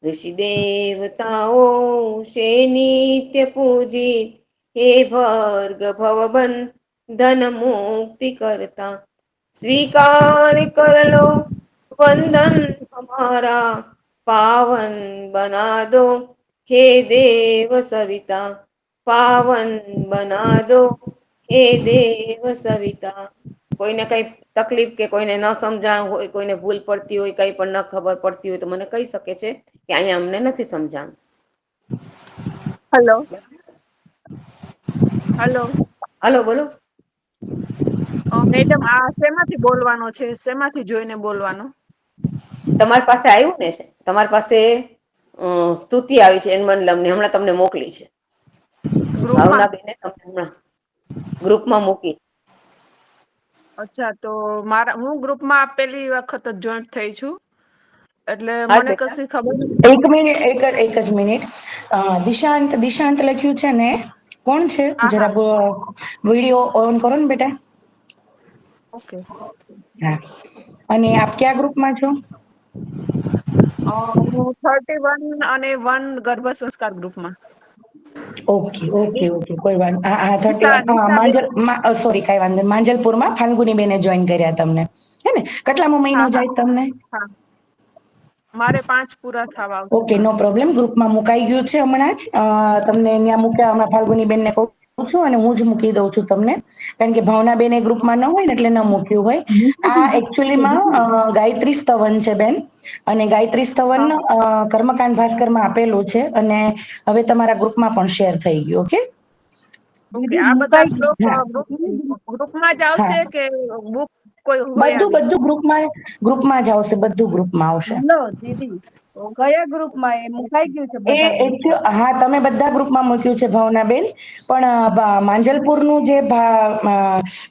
Speaker 7: ऋषि देवताओं से नित्य पूजित हे भर्ग भव बंधन मुक्ति करता स्वीकार कर लो वंदन हमारा पावन बना दो हे देव सविता पावन बना दो હે દેવ સવિતા. કોઈને કઈ તકલીફ કે કોઈને ન સમજાણ હોય, કોઈને ભૂલ પડતી હોય, કઈ પણ ન ખબર પડતી હોય તો મને કહી શકે છે કે અહીંયા અમને નથી સમજાણ.
Speaker 10: હલો હલો
Speaker 7: હલો બોલો.
Speaker 10: મેડમ આ શેમાંથી બોલવાનો છે? શેમાંથી જોઈને બોલવાનો?
Speaker 7: તમારી પાસે આવ્યું ને છે, તમારી પાસે સ્તુતિ આવી છે એનમંડલમ ની, હમણાં તમને મોકલી છે. ભાવનાબેને તમને હમણાં ગ્રુપમાં મૂકી.
Speaker 10: અચ્છા, તો હું ગ્રુપમાં પહેલી વખત જ જોઈન્ટ થઈ છું, એટલે
Speaker 7: હા
Speaker 10: મને
Speaker 7: બેટા.
Speaker 10: કશી ખબર
Speaker 9: એક મિનિટ, એક જ મિનિટ. દિશાંત દિશાંત લખ્યું છે ને, કોણ છે?
Speaker 10: હા હા
Speaker 9: જરા વિડીયો ઓન કરો ને બેટા.
Speaker 10: ઓકે.
Speaker 9: હા, અને આપ કયા ગ્રુપમાં છો?
Speaker 10: હું 31 અને 1 ગર્ભ સંસ્કાર ગ્રુપમાં.
Speaker 9: ઓકે ઓકે ઓકે, કોઈ વાત હા 31 હા
Speaker 10: નિશા બેન.
Speaker 9: માંજલ સોરી કઈ વાંધો નહીં. માંજલપુરમાં ફાલ્ગુની બેને જોઈન કર્યા તમને, હે ને? કેટલામો મહિનો
Speaker 10: હા હા
Speaker 9: જાય તમને?
Speaker 10: હા, મારે 5 પૂરા થવા આવશે
Speaker 9: ઓકે, નો
Speaker 10: હવે.
Speaker 9: પ્રોબ્લેમ. ગ્રુપમાં મુકાઈ ગયું છે હમણાં જ. તમને ત્યાં મૂક્યા, હમણાં ફાલ્ગુની બેનને કહું છું અને હું જ મૂકી દઉં છું તમને, કારણ કે ભાવના બેન એ ગ્રુપમાં ન હોય ને એટલે ન મૂક્યું હોય. આ એકચ્યુઅલીમાં ગાયત્રી સ્તવન છે બેન, અને ગાયત્રી સ્તવન
Speaker 10: હા
Speaker 9: કર્મકાંડ ભાસ્કરમાં આપેલું છે અને હવે તમારા ગ્રુપમાં પણ શેર થઈ ગયું. ઓકે.
Speaker 10: ઓકે,
Speaker 9: દીદી
Speaker 10: આ બધા
Speaker 9: મુકાઈ
Speaker 10: શ્લોક
Speaker 9: હા
Speaker 10: ગ્રુપમાં જ
Speaker 9: હા,
Speaker 10: આવશે કે બુક કોઈ હોય
Speaker 9: બધું
Speaker 10: આની?
Speaker 9: બધું ગ્રુપમાં જ આવશે, બધું ગ્રુપમાં આવશે.
Speaker 15: હેલો દીદી, કયા ગ્રુપમાં એ મુકાઈ ગયું છે બધા ગ્રુપમાં?
Speaker 9: હા, તમે બધા ગ્રુપમાં મૂક્યું છે ભાવનાબેન, પણ માંજલપુરનું જે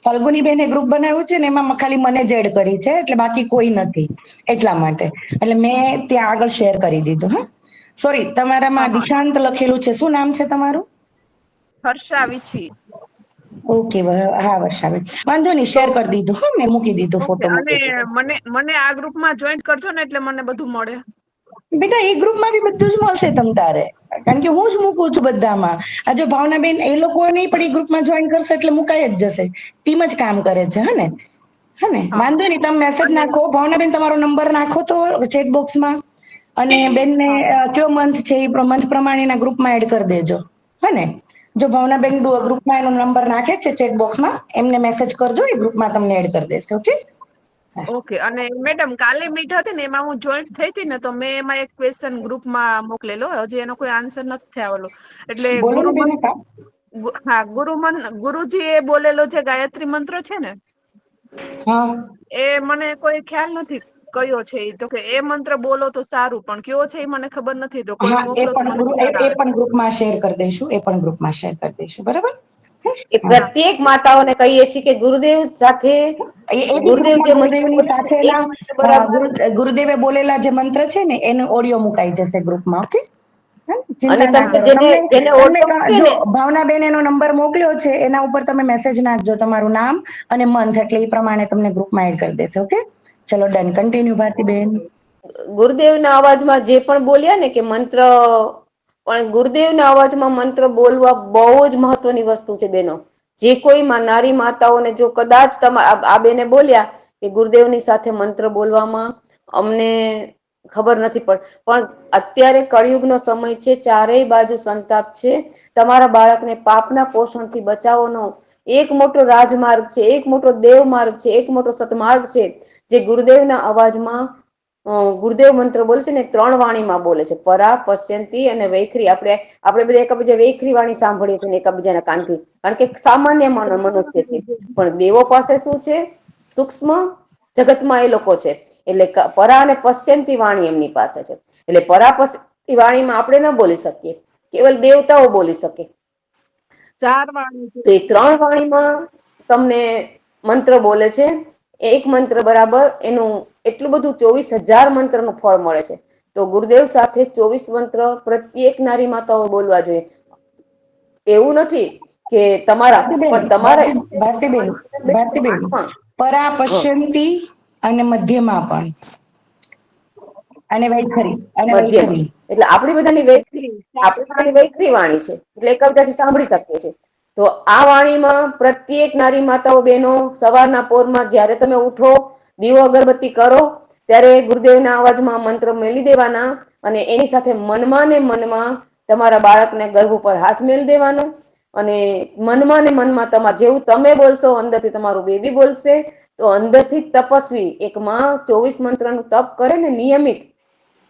Speaker 9: ફલ્ગુની બેને ગ્રુપ બનાવ્યું છે ને એમાં ખાલી મને જ એડ કરી છે, એટલે બાકી કોઈ નથી, એટલા માટે. એટલે મેં ત્યાં આગળ શેર કરી દીધું. હા, સોરી,
Speaker 10: હા
Speaker 9: તમારામાં
Speaker 10: હા,
Speaker 9: દિશાંત લખેલું છે. શું નામ છે તમારું?
Speaker 10: હર્ષા વિછી.
Speaker 9: ઓકે, હા વર્ષાબેન, વાંધો નહીં,
Speaker 10: તો
Speaker 9: શેર કરી દીધું. હા, મેં મૂકી દીધું,
Speaker 10: ઓકે,
Speaker 9: ફોટો
Speaker 10: અને
Speaker 9: મૂકી દીધો.
Speaker 10: મને આ ગ્રુપમાં જોઈન્ટ કરજો ને એટલે મને બધું મળે.
Speaker 9: બેટા એ ગ્રુપમાં બી બધું જ મળશે તમ તારે, કારણ કે હું જ મૂકું છું બધામાં. આ જો ભાવનાબેન એ લોકો નહીં પણ એ ગ્રુપમાં જોઈન કરશે એટલે મુકાઈ જ જશે. ટીમ જ કામ કરે છે. હે ને
Speaker 10: હા હા,
Speaker 9: વાંધો નહીં, તમે મેસેજ
Speaker 10: અને
Speaker 9: નાખો. ભાવનાબેન તમારો નંબર નાખો તો ચેટ બોક્સમાં, અને બેનને
Speaker 10: હા હા
Speaker 9: કયો મંથ છે એ મંથ પ્રમાણેના ગ્રુપમાં એડ કરી દેજો. હે ને? જો ભાવનાબેન
Speaker 10: હા
Speaker 9: ગ્રુપમાં એનો નંબર નાખે છે ચેટ બોક્સમાં, એમને મેસેજ કરજો, એ ગ્રુપમાં તમને એડ કરી દેશે. ઓકે.
Speaker 10: ઓકે. અને મેડમ કાલે મીટ હતી ને એમાં હું જોઈન્ટ થઈ હતી ને, તો મેં એમાં એક ક્વેશ્ચન ગ્રુપમાં મોકલેલો, હજી એનો કોઈ આન્સર નથી આવેલો. એટલે
Speaker 9: બોલો ને
Speaker 10: ગુરુ
Speaker 9: બેન કા
Speaker 10: હા, ગુરુજી એ બોલેલો જે ગાયત્રી મંત્ર છે ને,
Speaker 9: હા
Speaker 10: એ મને કોઈ ખ્યાલ નથી કયો છે. ઈ તો કે એ મંત્ર બોલો તો સારું, પણ કયો છે એ મને ખબર નથી, તો કોઈ
Speaker 9: હા
Speaker 10: મોકલો તો મને ખ્યાલ
Speaker 9: એ
Speaker 10: આવે.
Speaker 9: પણ ગ્રુપમાં શેર કરી દઈશું, એ પણ ગ્રુપમાં શેર કરી દઈશું, બરાબર.
Speaker 7: એ પ્રત્યેક માતાઓને કહીએ છીએ કે ગુરુદેવ સાથે
Speaker 9: એ બી
Speaker 7: ગુરુદેવ
Speaker 9: ગ્રુપમાં
Speaker 7: જે મંત્ર
Speaker 9: ગુરુદેવની
Speaker 7: બોલે છે એ
Speaker 9: સાથેના
Speaker 7: મંત્ર બરાબર,
Speaker 9: ગુરુદેવે બોલેલા જે મંત્ર છે ને એનો ઓડિયો મુકાઈ જશે ગ્રુપમાં. ઓકે,
Speaker 7: અને
Speaker 9: ચિંતા ના
Speaker 7: તમે
Speaker 9: કરો.
Speaker 7: જેને
Speaker 9: તમને
Speaker 7: જેને
Speaker 9: તમને
Speaker 7: ઓડિયો મૂકે
Speaker 9: જો
Speaker 7: ને
Speaker 9: ભાવનાબેન એનો નંબર મોકલ્યો છે, એના ઉપર તમે મેસેજ નાખજો, તમારું નામ અને મંથ, એટલે એ પ્રમાણે તમને ગ્રુપમાં એડ કરી દેશે. ઓકે, ચલો ડન. કન્ટિન્યુ ભારતીબેન.
Speaker 7: ગુરુદેવના અવાજમાં જે પણ બોલ્યા ને કે મંત્ર, પણ ગુરુદેવના અવાજમાં મંત્ર બોલવા બહુ જ મહત્વની વસ્તુ છે બેનો. જે કોઈ નારી માતાઓને જો કદાચ આ બેને બોલ્યા કે ગુરુદેવની સાથે મંત્ર બોલવામાં અમને ખબર નથી પણ અત્યારે કળિયુગનો સમય છે, ચારેય બાજુ સંતાપ છે. તમારા બાળકને પાપના પોષણથી બચાવવાનો એક મોટો રાજમાર્ગ છે, એક મોટો દેવ માર્ગ છે, એક મોટો સતમાર્ગ છે, જે ગુરુદેવના અવાજમાં ગુરુદેવ મંત્ર બોલે છે ને 3 વાણીમાં બોલે છે, પરા, પશ્યંતી અને વૈખરી. આપણે બધા એકબીજા વૈખરી વાણી સાંભળીએ છીએ એકબીજાના કાનથી, કારણ કે સામાન્ય મનુષ્ય છે. પણ દેવો પાસે શું છે? સૂક્ષ્મ જગતમાં એ લોકો છે, એટલે પરા અને પશ્યંતી વાણી એમની પાસે છે. એટલે પરા પશ્યંતી વાણીમાં આપણે ન બોલી શકીએ, કેવલ દેવતાઓ બોલી શકે.
Speaker 10: 4 વાણી છે.
Speaker 7: તો એ 3 વાણીમાં તમને મંત્ર બોલે છે. એક મંત્ર બરાબર એનું એટલું બધું 24,000 મંત્રનું ફળ મળે છે. તો ગુરુદેવ સાથે 24 મંત્ર પ્રત્યેક નારી માતાઓ બોલવા જોઈએ. એવું નથી કે તમારા, પણ તમારા
Speaker 9: ભારતીબેન, પરા, પશ્યંતી અને મધ્યમાં પણ, અને વૈખરી,
Speaker 7: મધ્યમાં, એટલે આપણી બધાની વૈખરી વાણી છે, એટલે એકબીજાથી સાંભળી શકીએ છીએ. તો આ વાણીમાં પ્રત્યેક નારી માતાઓ બહેનો સવારના પોરમાં જ્યારે તમે ઉઠો, દીવો અગરબત્તી કરો, ત્યારે ગુરુદેવના અવાજમાં મંત્ર મેલી દેવાના, અને એની સાથે મનમાં ને મનમાં તમારા બાળકને ગર્ભ ઉપર હાથ મેલ દેવાનો, અને મનમાં ને મનમાં જેવું તમે બોલશો અંદરથી તમારું બેબી બોલશે. તો અંદરથી તપસ્વી એક માં 24 મંત્રનું તપ કરે ને નિયમિત,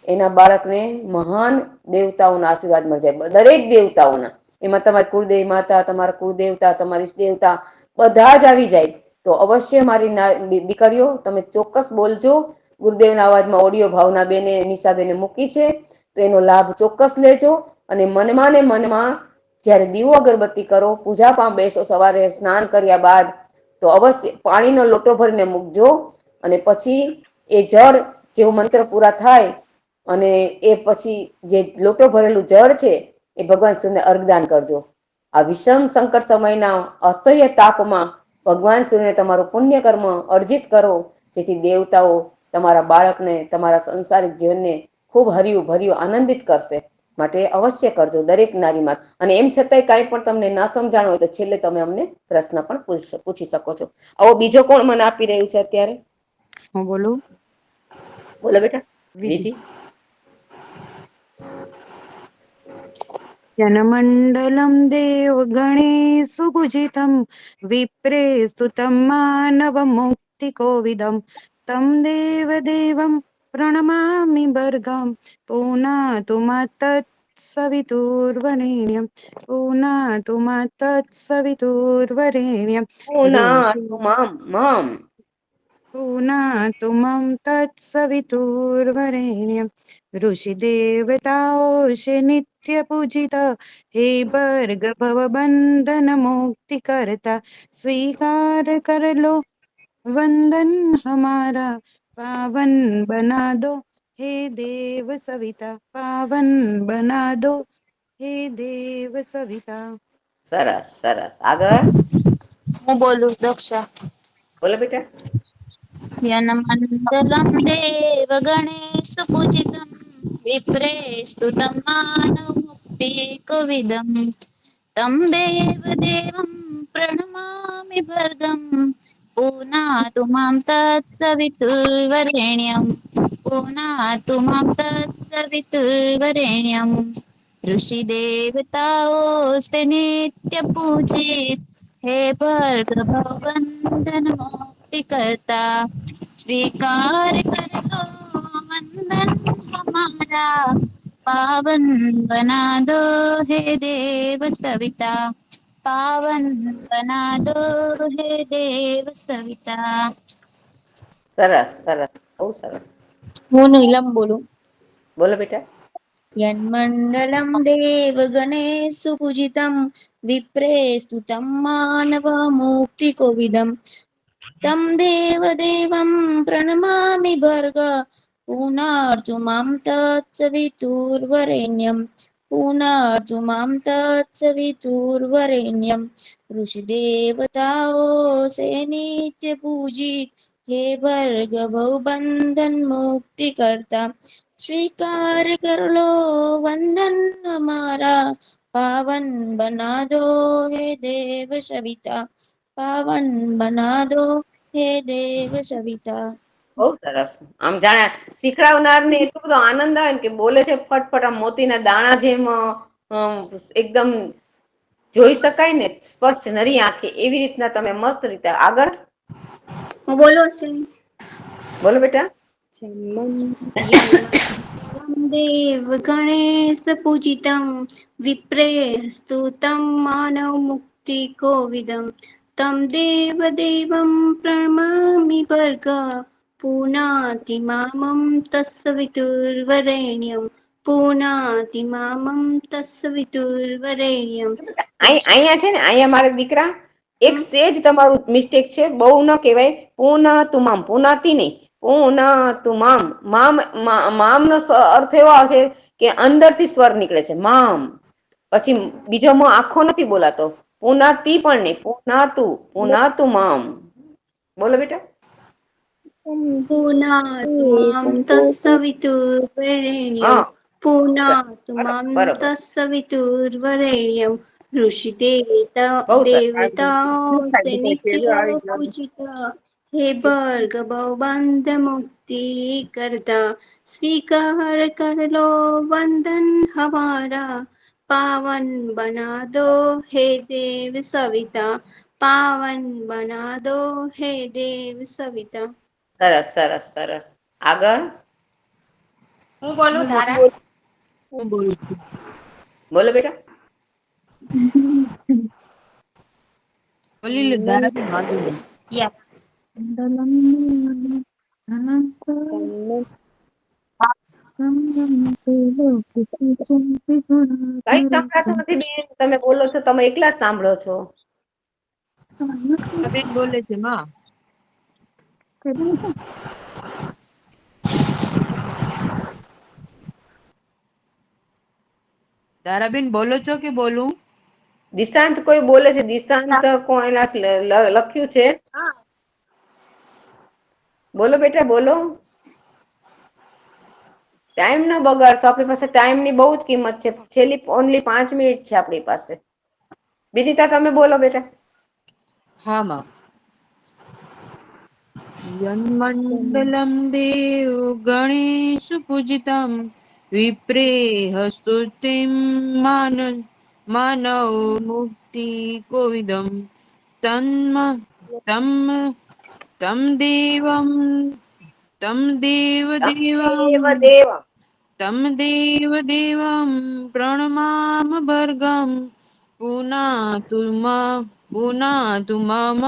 Speaker 7: એના બાળકને મહાન દેવતાઓના આશીર્વાદ મળી જાય, દરેક દેવતાઓના. એમાં તમારી કુળદેવી માતા, તમારા કુળદેવતા, તમારી ઈષ્ટ દેવતા બધા જ આવી જાય. તો અવશ્ય મારી દીકરીઓ તમે ચોક્કસ બોલજો. ગુરુદેવના અવાજમાં ઓડિયો ભાવનાબેને, નિશાબેને મૂકી છે, તો એનો લાભ ચોક્કસ લેજો. અને મનમાં ને મનમાં જ્યારે દીવો અગરબત્તી કરો, પૂજા પાઠ બેસો, સવારે સ્નાન કર્યા બાદ તો અવશ્ય પાણીનો લોટો ભરીને મૂકજો, અને પછી એ જળ જેવું મંત્ર પૂરા થાય અને એ પછી જે લોટો ભરેલું જળ છે એ ભગવાન સૂર્યને અર્ઘદાન કરજો. આ વિષમ સંકટ સમયના અસહ્ય તાપમાં ભગવાન સૂર્યને તમારું પુણ્ય કર્મ અર્જિત કરો, જેથી દેવતાઓ તમારા બાળકને, તમારા સંસારિક જીવનને ખૂબ હર્યું ભર્યું આનંદિત કરશે. માટે અવશ્ય કરજો દરેક નારીમાં. અને એમ છતાંય કાંઈ પણ તમને ના સમજાણું હોય તો છેલ્લે તમે અમને પ્રશ્ન પણ પૂછી શકો છો. આવો બીજો કોણ મને આપી રહ્યું છે અત્યારે?
Speaker 14: હું બોલું?
Speaker 7: બોલો બેટા.
Speaker 14: વિધિ. जनमण्डलं देवगणेषु पूजितं विप्रेस्तुतं मानवमुक्तिकोविदं तं देवदेवं प्रणमामि भर्गं पुनातु मत्तत्सवितुर्वरेण्यं पुनातु मत्तत्सवितुर्वरेण्यं पुनातु मं तत्सवितुर्वरेण्यं ऋषिदेवताओषे नित्यपूजित हे भर्गभव बंधन मुक्ति करता स्वीकार कर लो वंदन हमारा पावन बना दो हे देव सविता पावन बना दो हे देव सविता.
Speaker 7: સરસ સરસ. આગળ
Speaker 16: હું બોલું દક્ષા.
Speaker 7: બોલો બેટા.
Speaker 16: યનમण्डलं देवगणेशपूजितं विप्रेस्तुतं मानवमुक्तिकोविदं तं देवदेवं प्रणमामि भर्गं पुनातु मां तत्सवितुर्वरेण्यं पुनातु मां तत्सवितुर्वरेण्यं ऋषिदेवताओस्ते नित्यपूजित हे भर्गभव वंदन मुक्ति करता स्वीकार कर लो वंदन हमारा पावन बना दो हे देव सविता पावन बना दो हे देव सविता।
Speaker 7: સરસ સરસ, બહુ સરસ.
Speaker 8: હું નીલમ બોલું.
Speaker 7: બોલો બેટા.
Speaker 8: યન્મण्डलं देवगणेषु पूजितं विप्रेस्तुतं मानवमुक्तिकोविदं तं देवदेवं प्रणमामि भर्ग पुनर्तु मां तत्सवितुर्वरेण्यं पुनर्तु मां तत्सवितुर्वरेण्यं ऋषिदेवताओ से नित्यपूजित हे भर्गभो बंधन मुक्तिकर्ता स्वीकार कर लो वंदन हमारा पावन बना दो हे देव सविता पावन बना दो हे देव सविता.
Speaker 7: બહુ સરસ. આમ જાણે શીખડાવનાર ને એટલો બધો આનંદ આવે ને કે બોલે છે ફટફટ, આમ મોતીના દાણા જેમ એકદમ જોઈ શકાય ને સ્પષ્ટ નરી આંખે, એવી રીતના તમે મસ્ત રીતે આગળ
Speaker 8: બોલો છે.
Speaker 7: બોલો બેટા.
Speaker 8: देव गणेश पूजितं विप्रेस्तुतं मानव मुक्ति कोविदं तं देवदेवं प्रणमामि भर्ग पुनाति मामं तत्सवितुर्वरेण्यं पुनाति मामं तत्सवितुर्वरेण्यं.
Speaker 7: અહીંયા છે ને, અહીંયા મારા દીકરા એક સેજ તમારું મિસ્ટેક છે, બહુ ન કહેવાય. પૂનતું મામ, પૂનાતી નહીં, પૂનતું મામ. મામ નો અર્થ એવો આવશે કે અંદરથી સ્વર નીકળે છે મામ, પછી બીજો મ આખો નથી બોલાતો. પૂનાતી પણ નહીં, પૂનાતું, પૂનાતું મામ. બોલો બેટા.
Speaker 8: पुनातु मां तत्सवितुर्वरेण्यं पुनातु मां तत्सवितुर्वरेण्यं देवताओं से नित्य पूजित हे भर्गभो बंध मुक्ति करता स्वीकार कर लो वंदन हमारा पावन बना दो हे देव सविता पावन बना दो हे देव सविता.
Speaker 7: સરસ સરસ સરસ. આગળ
Speaker 12: હું બોલું ધારા.
Speaker 14: હું બોલું છું.
Speaker 7: બોલો બેટા.
Speaker 14: બોલી લે ધારાબેન, વાંધો નહીં.
Speaker 12: યસ.
Speaker 7: કઈ સંભળાતું નથી બેન, તમે બોલો છો, તમે એકલા જ સાંભળો છો.
Speaker 14: બેન બોલે છે માં. ધારાબેન બોલો છો કે બોલું?
Speaker 7: દિશાંત કોઈ બોલે છે? દિશાંત કોણ એના લખ્યું છે? બોલો બેટા બોલો. ટાઈમ ન બગાડશો, આપણી પાસે ટાઈમ ની બહુ જ કિંમત છે. છેલ્લી ઓનલી 5 મિનિટ છે આપણી પાસે. વિનિતા તમે બોલો બેટા.
Speaker 14: હા માં. યન્મण्डलं देव गणेश पूजितं विप्रे हस्तुतिं मानव मुक्ति कोविदं तं देवदेवं प्रणमाम भर्गं पुनातु मम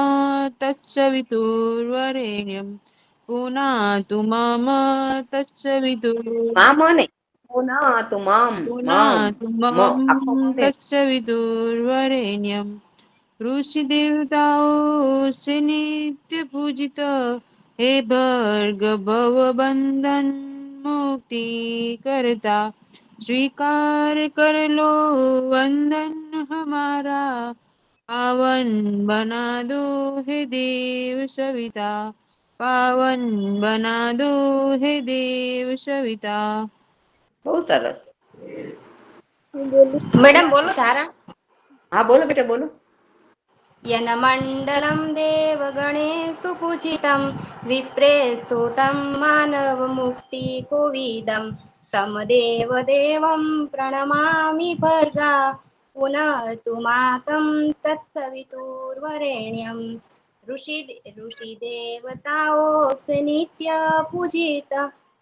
Speaker 14: तत्सवितुर्वरेण्यं पुनातु मम तत्सवितुर्वरेण्यं ऋषिदेवताओं से नित्य पूजित हे भर्गभव बंधन मुक्ति करता स्वीकार कर लो वंदन हमारा पावन बना दो हे देव सविता पावन बना दो हे देव सविता.
Speaker 7: બહુ સરસ.
Speaker 12: મેડમ બોલું ધારા.
Speaker 7: હા બોલો બેટા બોલો.
Speaker 12: યન્મण्डलं देवगणेषु पूजितं विप्रेस्तुतं मानवमुक्तिकोविदं तं देवदेवं प्रणमामि भर्गा पुनर्तु मातं तत्सवितुर्वरेण्यं ऋषिदेवताओं से नित्य पूजित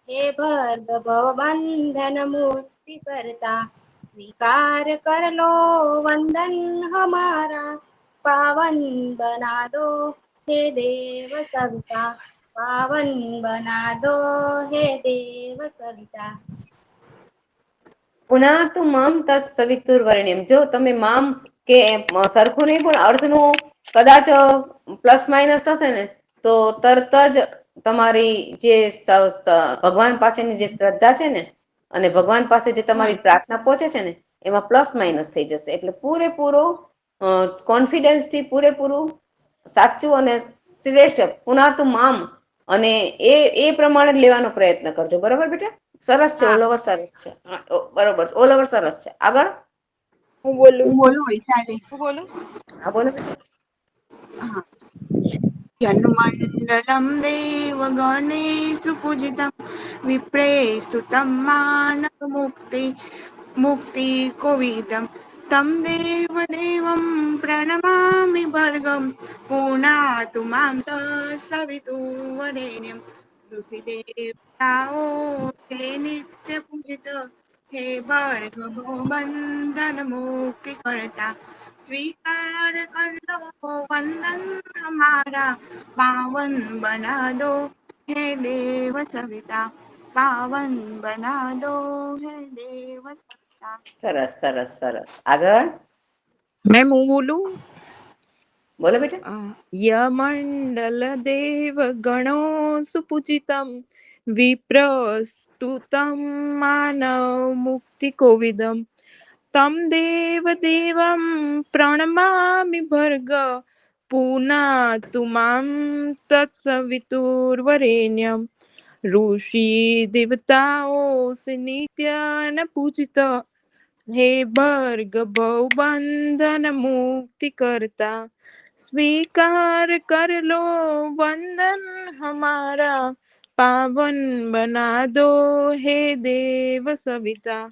Speaker 12: हे भर्गभव बंधन मुक्ति करता स्वीकार कर लो वंदन हमारा, पावन बना दो हे देव सविता, पावन बना दो हे देव सविता.
Speaker 7: પુનાતુ મામ તત્ સવિતુર્વરેણ્યમ. જો તમે મામ કે સરખું નહીં પણ અર્થનું કદાચ પ્લસ માઇનસ થશે ને તો તરત જ તમારી જે ભગવાન પાસેની જે શ્રદ્ધા છે ને અને ભગવાન પાસે જે તમારી પ્રાર્થના પહોંચે છે ને એમાં પ્લસ માઇનસ થઈ જશે. એટલે પૂરેપૂરો કોન્ફિડન્સ થી પૂરેપૂરું સાચું અને શ્રેષ્ઠ પુનાતુ મામ અને એ પ્રમાણે લેવાનો પ્રયત્ન કરજો. બરોબર બેટા? સરસ છે. ઓલ ઓવર સરસ છે. બરોબર, ઓલ ઓવર સરસ છે. આગળ
Speaker 14: હું બોલું છું.
Speaker 11: હું બોલું?
Speaker 7: હા બોલો બેટા.
Speaker 14: જન્મંડલમ દેવ ગણેશુ પૂજિતમ વિપ્રેશુ તમ માનવ મુક્તિ કોવિદમ તમ દેવ દેવમ પ્ರಣમામિ ભર્ગમ પુનાતુ મામ સવિતુર્વરેણ્યમ ઋષિ દેવતાઓ તે નિત્ય પૂજિત હે ભર્ગવો બંધન મુક્તિ કરતા स्वीकार कर लो वंदन हमारा, पावन बना दो हे देव सविता, पावन बना दो हे देव सविता.
Speaker 7: સરસ સરસ સરસ. આગળ
Speaker 10: મેમ હું બોલું?
Speaker 7: બોલો બેટા.
Speaker 10: યમંડલ દેવ ગણો સુપૂજિતમ વિપ્રસ્તુતમ માનવ મુક્તિ કોવિદમ તમ દેવ દેવમ પ્રણમામિ ભર્ગ પુનાતુ મામ તત્સવિતુર્વરેણ્યમ ऋषि देवताओं से नित्य न पूजित हे भर्ग भव बंधन मुक्ति करता स्वीकार कर लो वंदन हमारा पावन बना दो हे देव सविता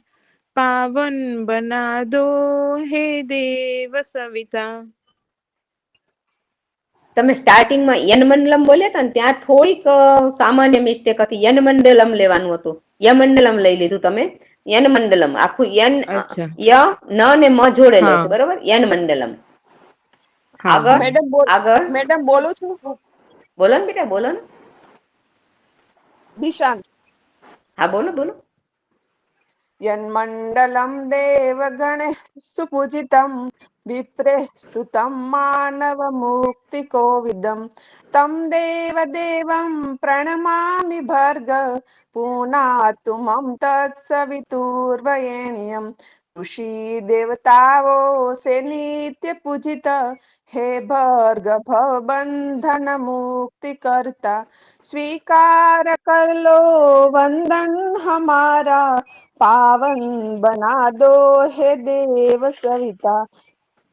Speaker 10: पावन बना दो हे देव सविता.
Speaker 7: તમે સ્ટાર્ટિંગમાં યનમંડલમ બોલ્યા હતા ને ત્યાં થોડીક સામાન્ય મિસ્ટેક હતી. યનમંડલમ લેવાનું હતું. યમંડલમ લઈ લીધું તમે. યનમંડલમ આખું ય ન ને મ જોડેલો છે. બરોબર? યનમંડલમ. આગળ આગળ
Speaker 10: મેડમ બોલું છું?
Speaker 7: બોલો ને બેટા, બોલો ને.
Speaker 10: દિશાંત.
Speaker 7: હા બોલો બોલો.
Speaker 10: યન્મંડલમ દેવ ગણેશુ પૂજિતમ વિપ્રેસ્તુતમ માનવ મુક્તિ કોવિદમ તમ દેવ દેવમ પ્રણમામિ ભર્ગ પુનાતુ મમ તત્સવિતુર્વરેણ્યમ ऋषि देवताओं से नित्य पूजित हे भर्ग भव बंधन मुक्ति करता स्वीकार कर लो वंदन हमारा पावन बना दो हे देव सविता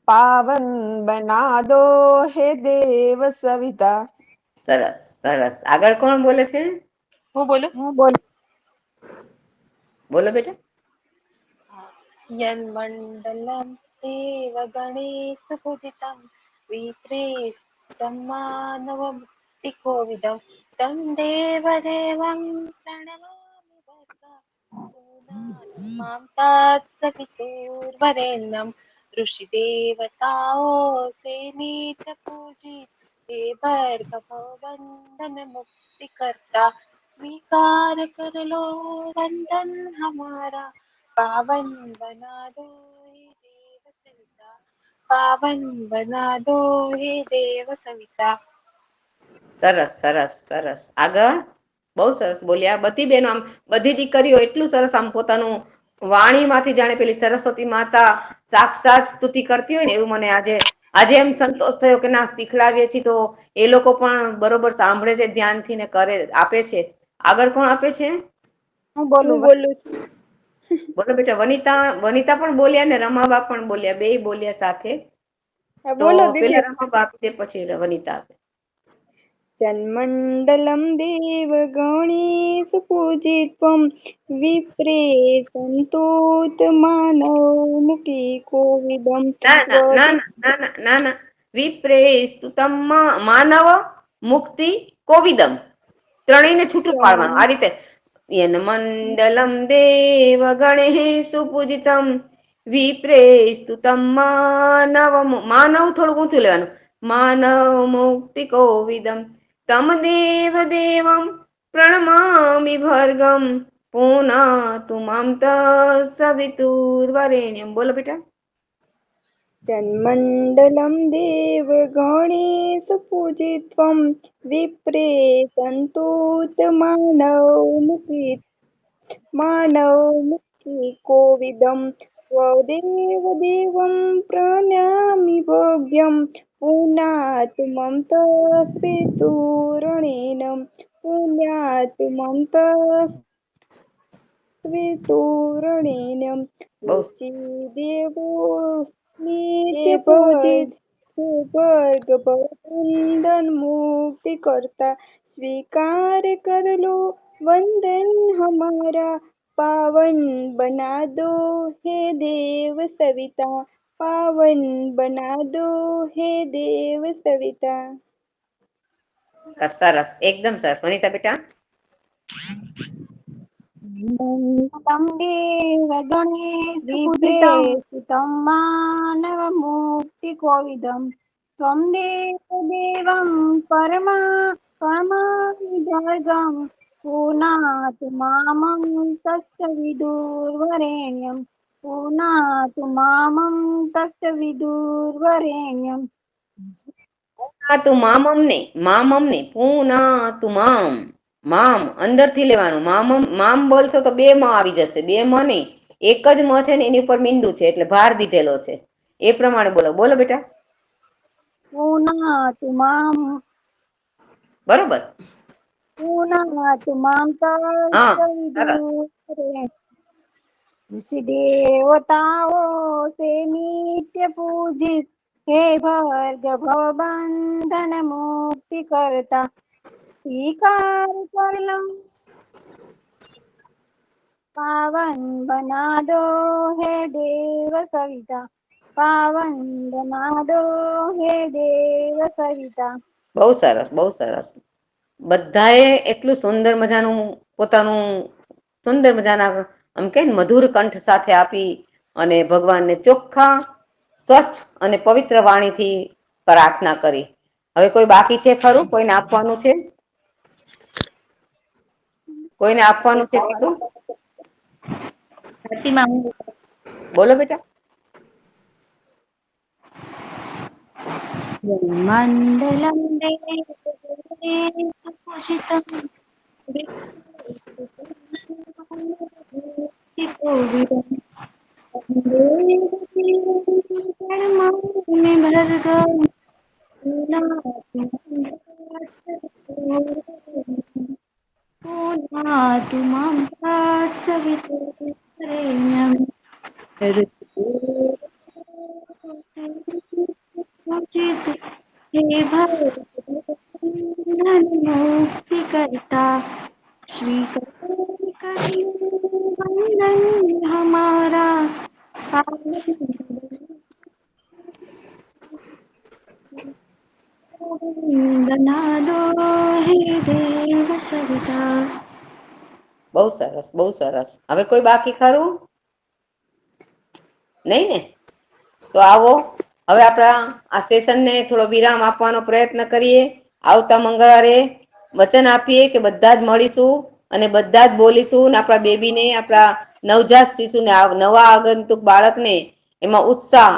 Speaker 10: पावन बना दो हे देव सविता.
Speaker 7: સરસ સરસ. આગળ કોણ બોલે છે?
Speaker 11: હું બોલું?
Speaker 7: બોલો બેટા.
Speaker 11: યન્મંડલમ દેવ ગણેશ પૂજિતમ વિપ્રેસ્તુતમ માનવ મુક્તિ કોવિદમ તમ દેવ દેવમ પ્રણમામિ ભર્ગ પુનાતુ મામ તત્સવિતુર્વરેણ્યમ ऋषि देवताओं से नित्य पूजित हे भर्ग भव बंधन मुक्ति करता स्वीकार कर लो वंदन हमारा पावन बना दो हे देव सविता पावन बना दो हे देव सविता.
Speaker 7: સરસ સરસ સરસ. આગળ બહુ સરસ બોલ્યા. બધી બહેનો આમ બધી દીકરીઓ એટલું સરસ આમ પોતાનું વાણીમાંથી જાણે પેલી સરસ્વતી માતા સાક્ષાત સ્તુતિ કરતી હોય ને એવું મને આજે એમ સંતોષ થયો કે ના શીખડાવીએ છીએ તો એ લોકો પણ બરોબર સાંભળે છે ધ્યાનથી ને કરે આપે છે. આગળ કોણ આપે છે?
Speaker 14: હું બોલું છું.
Speaker 7: બોલો બેટા. વનિતા પણ બોલ્યા ને રમાબા પણ બોલ્યા. બે બોલ્યા સાથે. તો પેલા રમાબા આપી દે પછી વનિતા આપે.
Speaker 14: જન્મંડલમ દેવ ગણેશ પૂજિત્વમ વિપ્રેસંતોત માનવ મુકી કોવિદમ.
Speaker 7: ના વિપ્રેસ્તુતમ માનવ મુક્તિ કોવિદમ. ત્રણેયને છૂટું પાડવાનું આ રીતે. યન્મંડલમ દેવ ગણેશુ પૂજિતમ વિપ્રેસ્તુ તમ માનવ થોડું ઊંચું લેવાનું. માનવ મુક્તિ કોવિદમ તમ દેવ દેવમ પ્રણમામિ ભર્ગમ પુનાતુ મામ તસ્સવિતુર્વરેણ્યમ. બોલો બેટા.
Speaker 14: જન્મંડલમ દેવ ગણેશ પૂજિત્વમ વિપ્રે સંતુત માનવમુખી કોવિદમ સ્વદેવ દેવમ પ્રણમામિ ભવ્યમ પુનાત મમ તસ્પિતુર્ણેનમ પુણ્યાત મમ તસ્પિતુર્ણેનમ
Speaker 7: બહુ
Speaker 14: દેવો નિત્ય પૂજિત ભર્ગ બંધન મુક્તિ કરતા स्वीकार कर लो वंदन हमारा पावन बना दो हे देव सविता पावन बना दो हे देव सविता.
Speaker 7: સરસ, એકદમ સરસ. વનિતા બેટા.
Speaker 8: તમ દેવ ગણેશ પૂજિતમ માનવ મુક્તિ કોવિદમ ત્વમ દેવ દેવમ પરમામિ ભર્ગમ પુનાતુ મામં તસ્સવિતુર્વરેણ્યમ પુનાતુ મામં તસ્સવિતુર્વરેણ્યમ.
Speaker 7: તું મામમ ને પૂના તું મામ અંદરથી લેવાનું. મામ બોલશો તો બે મ આવી જશે. બે મ નહીં, એક જ મ છે ને એની ઉપર મીંડું છે એટલે ભાર દીધેલો છે. એ પ્રમાણે બોલો. બોલો બેટા.
Speaker 8: પુનાતુ મામ.
Speaker 7: બરોબર.
Speaker 8: પુનાતુ મામ તસ્સવિતુર્વરેણ્યમ. ऋषि देवताओं से नित्य पूजित हे भर्ग भवबंधन मुक्ति करता स्वीकार कर लो पावन बना दो हे देव सविता पावन बना दो हे देव सविता.
Speaker 7: બહુ સરસ, બહુ સરસ. બધાએ એટલું સુંદર મજાનું પોતાનું સુંદર મજાના આમ કે મધુર કંઠ સાથે આપી અને ભગવાનને ચોખ્ખા સ્વચ્છ અને પવિત્ર વાણીથી પ્રાર્થના કરી. હવે કોઈ બાકી છે ખરું? કોઈને આપવાનું છે? કોઈને આપવાનું છે ખરું? બોલો બેટા.
Speaker 8: મંડલમ પૂજિતમ पुनातु मां तत्सवितुर्वरेण्यम पूजित हे भगवान मुक्ति करता स्वीकार कर वंदन हमारा बना दो हे देव सविता.
Speaker 7: બહુ સરસ, બહુ સરસ. હવે કોઈ બાકી ખરું? નહીં ને? તો આવો હવે આપણા આ સેશનને થોડો વિરામ આપવાનો પ્રયત્ન કરીએ. આવતા મંગળવારે વચન આપીએ કે બધા જ મળીશું અને બધા જ બોલીશું. આપણા બેબીને, આપણા નવજાત શિશુને, નવા આગંતુક બાળકને એમાં ઉત્સાહ,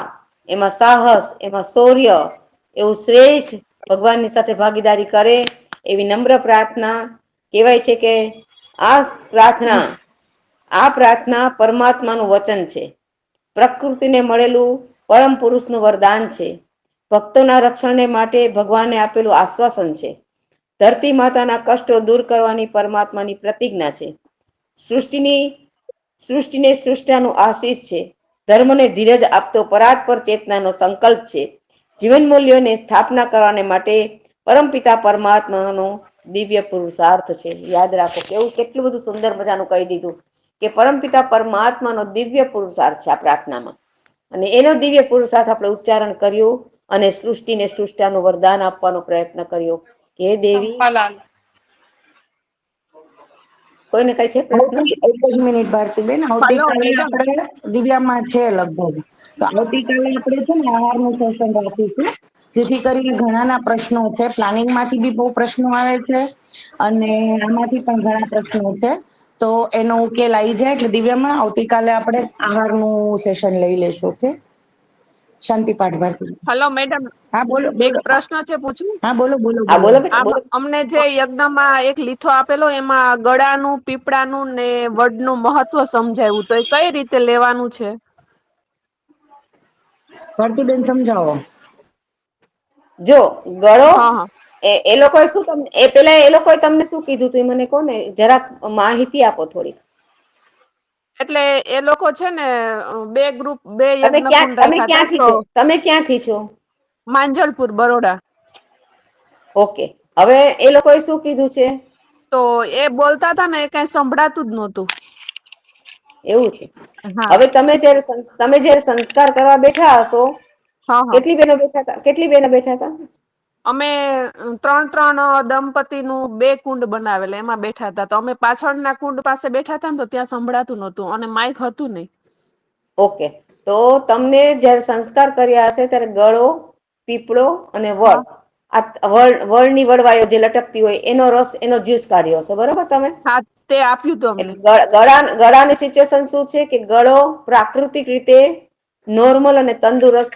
Speaker 7: એમાં સાહસ, એમાં શૌર્ય, એવું શ્રેષ્ઠ ભગવાનની સાથે ભાગીદારી કરે એવી નમ્ર પ્રાર્થના. કહેવાય છે કે આ પ્રાર્થના પરમાત્માનું વચન છે, પ્રકૃતિને મળેલું પરમ પુરુષનું વરદાન છે, ભક્તોના રક્ષણને માટે ભગવાને આપેલું આશ્વાસન છે, ધરતી માતાના કષ્ટો દૂર કરવાની પરમાત્માની પ્રતિજ્ઞા છે, સૃષ્ટિને સૃષ્ટાનું આશીષ છે, ધર્મને ધીરજ આપતો પરાત્પર ચેતનાનો સંકલ્પ છે, જીવન મૂલ્યોને સ્થાપના કરવાને માટે પરમપિતા પરમાત્માનો દિવ્ય પુરુષાર્થ છે. યાદ રાખો કેવું કેટલું બધું સુંદર મજાનું કહી દીધું કે પરમપિતા પરમાત્માનો દિવ્ય પુરુષાર્થ છે આ પ્રાર્થનામાં. અને એનો દિવ્ય પુરુષાર્થ આપણે ઉચ્ચારણ કર્યું અને સૃષ્ટિને સૃષ્ટાનું વરદાન આપવાનો પ્રયત્ન કર્યો કે હે દેવી કોઈને કઈ છે પ્રશ્ન?
Speaker 9: એક જ મિનિટ ભારતીબેન, આવતીકાલે આપણે દિવ્યામાં છે લગભગ, તો આવતીકાલે આપણે છે ને આહારનું સેશન રાખીશું, જેથી કરીને ઘણાના પ્રશ્નો છે, પ્લાનિંગ માંથી બી બહુ પ્રશ્નો આવે છે અને આમાંથી પણ ઘણા પ્રશ્નો છે, તો એનો ઉકેલ આવી જાય એટલે દિવ્યામાં આવતીકાલે આપણે આહારનું સેશન લઈ લેશું. ઓકે, શાંતિ પાઠ ભારતી.
Speaker 10: હલો મેડમ,
Speaker 9: હા બોલો
Speaker 10: એક
Speaker 9: બોલો.
Speaker 10: પ્રશ્ન છે પૂછું?
Speaker 9: હા બોલો બોલો
Speaker 7: હા
Speaker 9: બોલો.
Speaker 7: બોલો બેટા બોલો.
Speaker 10: અમને જે યજ્ઞમાં એક લીથો આપેલો એમાં ગળાનું, પીપળાનું ને વડનું મહત્વ સમજાવ્યું, તો એ કઈ રીતે લેવાનું છે?
Speaker 9: ભારતીબેન સમજાવો.
Speaker 7: જો ગળો
Speaker 10: હા હા
Speaker 7: એ લોકોએ શું તમને એ લોકોએ તમને શું કીધું તું મને કહો ને, જરાક માહિતી આપો થોડીક.
Speaker 10: એટલે એ લોકો છે ને બે ગ્રુપ, બે યજ્ઞ કુંડ રાખ્યા હતા.
Speaker 7: ક્યાંથી
Speaker 10: તો
Speaker 7: છો તમે ક્યાંથી છો?
Speaker 10: માંજલપુર, બરોડા.
Speaker 7: ઓકે, હવે એ લોકોએ શું કીધું છે?
Speaker 10: તો એ બોલતા હતા ને એ કઈ સંભળાતું જ નહોતું.
Speaker 7: એવું છે.
Speaker 10: હા
Speaker 7: હવે તમે જયારે સંસ્કાર કરવા બેઠા હશો,
Speaker 10: હા હા
Speaker 7: કેટલી બહેનો બેઠા હતા? કેટલી બહેનો બેઠા હતા?
Speaker 10: અમે 3 દંપતીનું 2 કુંડ બનાવેલા, એમાં બેઠા હતા. તો અમે પાછળના કુંડ પાસે બેઠા હતા ને, તો ત્યાં સંભળાતું નહોતું અને માઇક હતું નહીં.
Speaker 7: ઓકે, તો તમને જયારે સંસ્કાર કર્યા હશે ત્યારે ગળો, પીપળો અને
Speaker 10: હા
Speaker 7: વડ, વળની વડવાયો જે લટકતી હોય એનો રસ, એનો જ્યુસ કાઢ્યો હશે, બરોબર તમે?
Speaker 10: હા, તે આપ્યું હતું અમને.
Speaker 7: ગળાની સિચ્યુએશન શું છે કે ગળો પ્રાકૃતિક રીતે નોર્મલ અને તંદુરસ્ત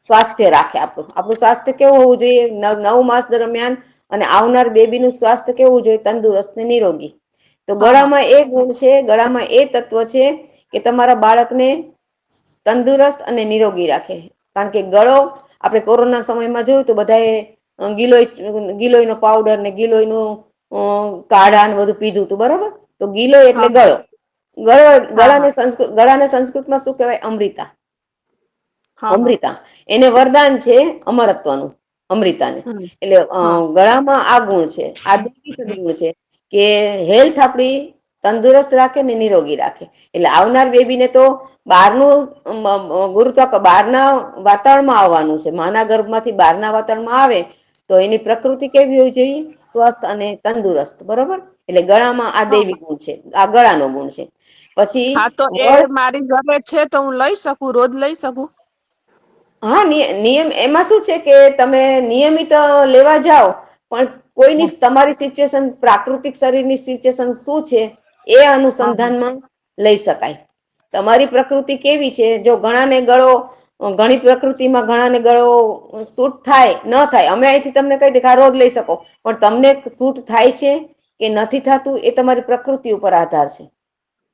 Speaker 7: સ્વાસ્થ્ય રાખે. આપણું સ્વાસ્થ્ય કેવું હોવું જોઈએ? 9 માસ દરમિયાન અને આવનાર બેબીનું સ્વાસ્થ્ય કેવું જોઈએ? તંદુરસ્ત ને નિરોગી. તો
Speaker 10: હા હા
Speaker 7: ગળામાં એ ગુણ છે, ગળામાં એ તત્વ છે કે તમારા બાળકને તંદુરસ્ત અને નિરોગી રાખે. કારણ કે ગળો, આપણે કોરોના સમયમાં જોયું તો બધાએ ગિલોઈનો પાવડર ને ગિલોઈનું કાઢા ને બધું પીધું હતું, બરોબર? તો ગિલોય એટલે
Speaker 10: હા
Speaker 7: ગળો.
Speaker 10: હા હા
Speaker 7: ગળાને સંસ્કૃતમાં શું કહેવાય? અમૃતા.
Speaker 10: હા હા
Speaker 7: અમૃતા એને વરદાન છે અમરત્વનું, અમૃતાને.
Speaker 10: હમ
Speaker 7: એટલે
Speaker 10: હા
Speaker 7: ગળામાં આ ગુણ છે, આ દેવી સદગુણ છે કે હેલ્થ આપણી તંદુરસ્ત રાખે ને નિરોગી રાખે. એટલે આવનાર બેબીને તો બહારના વાતાવરણમાં આવવાનું છે. માના ગર્ભમાંથી બહારના વાતાવરણમાં આવે તો એની પ્રકૃતિ કેવી હોવી જોઈએ? સ્વસ્થ અને તંદુરસ્ત, બરોબર? એટલે ગળામાં આ
Speaker 10: હા
Speaker 7: દૈવી ગુણ છે, આ ગળાનો ગુણ છે. પછી
Speaker 10: હા, તો એ
Speaker 7: વળ,
Speaker 10: મારી ઘરે છે તો હું લઈ શકું? રોજ લઈ શકું?
Speaker 7: હા, નિયમ એમાં શું છે કે તમે નિયમિત લેવા જાઓ, પણ કોઈની તમારી સિચ્યુએશન, પ્રાકૃતિક શરીરની સિચ્યુએશન શું છે એ
Speaker 10: હા હા
Speaker 7: અનુસંધાનમાં લઈ શકાય. તમારી પ્રકૃતિ કેવી છે? જો ઘણાને ગળો, ઘણી પ્રકૃતિમાં ઘણાને ગળો સૂટ થાય, ન થાય. અમે અહીંથી તમને કહી દઈએ કે આ રોજ લઈ શકો, પણ તમને સૂટ થાય છે કે નથી થતું એ તમારી પ્રકૃતિ ઉપર આધાર છે,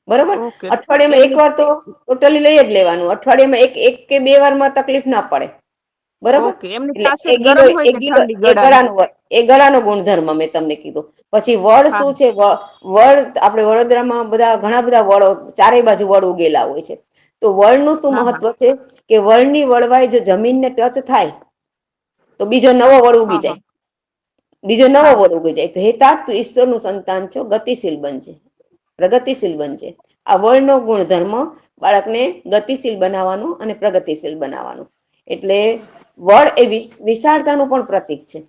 Speaker 7: બરોબર?
Speaker 10: ઓકે
Speaker 7: અઠવાડિયામાં એક
Speaker 10: એમની
Speaker 7: વાર તો ટોટલી લઈ જ લેવાનું. અઠવાડિયામાં એક કે 2 વારમાં તકલીફ ના પડે, બરોબર?
Speaker 10: ઓકે એમની
Speaker 7: એટલે
Speaker 10: ખાસિયત ગરમ હોય છે, ઠંડી ગળાની.
Speaker 7: એ ગળાનો ગુણધર્મ મેં તમને કીધું. પછી વડ
Speaker 10: હા
Speaker 7: શું છે? વડ, આપણે વડોદરામાં ઘણા બધા વડો, ચારે બાજુ વડ ઉગેલા હોય છે. તો વડનું શું
Speaker 10: હા હા
Speaker 7: મહત્વ છે કે વડની વળવાઈ જો જમીનને ટચ થાય તો બીજો નવો વડ
Speaker 10: હા
Speaker 7: ઉગી
Speaker 10: હા
Speaker 7: જાય. બીજો નવો
Speaker 10: હા
Speaker 7: વડ ઉગી જાય. તો હે तात તું ઈશ્વરનું સંતાન છો, ગતિશીલ બનજે, પ્રગતિશીલ બનજે. આ વડનો ગુણધર્મ બાળકને ગતિશીલ બનાવવાનું અને પ્રગતિશીલ બનાવવાનું. એટલે વડ એ વિશાળતાનું પણ પ્રતીક છે.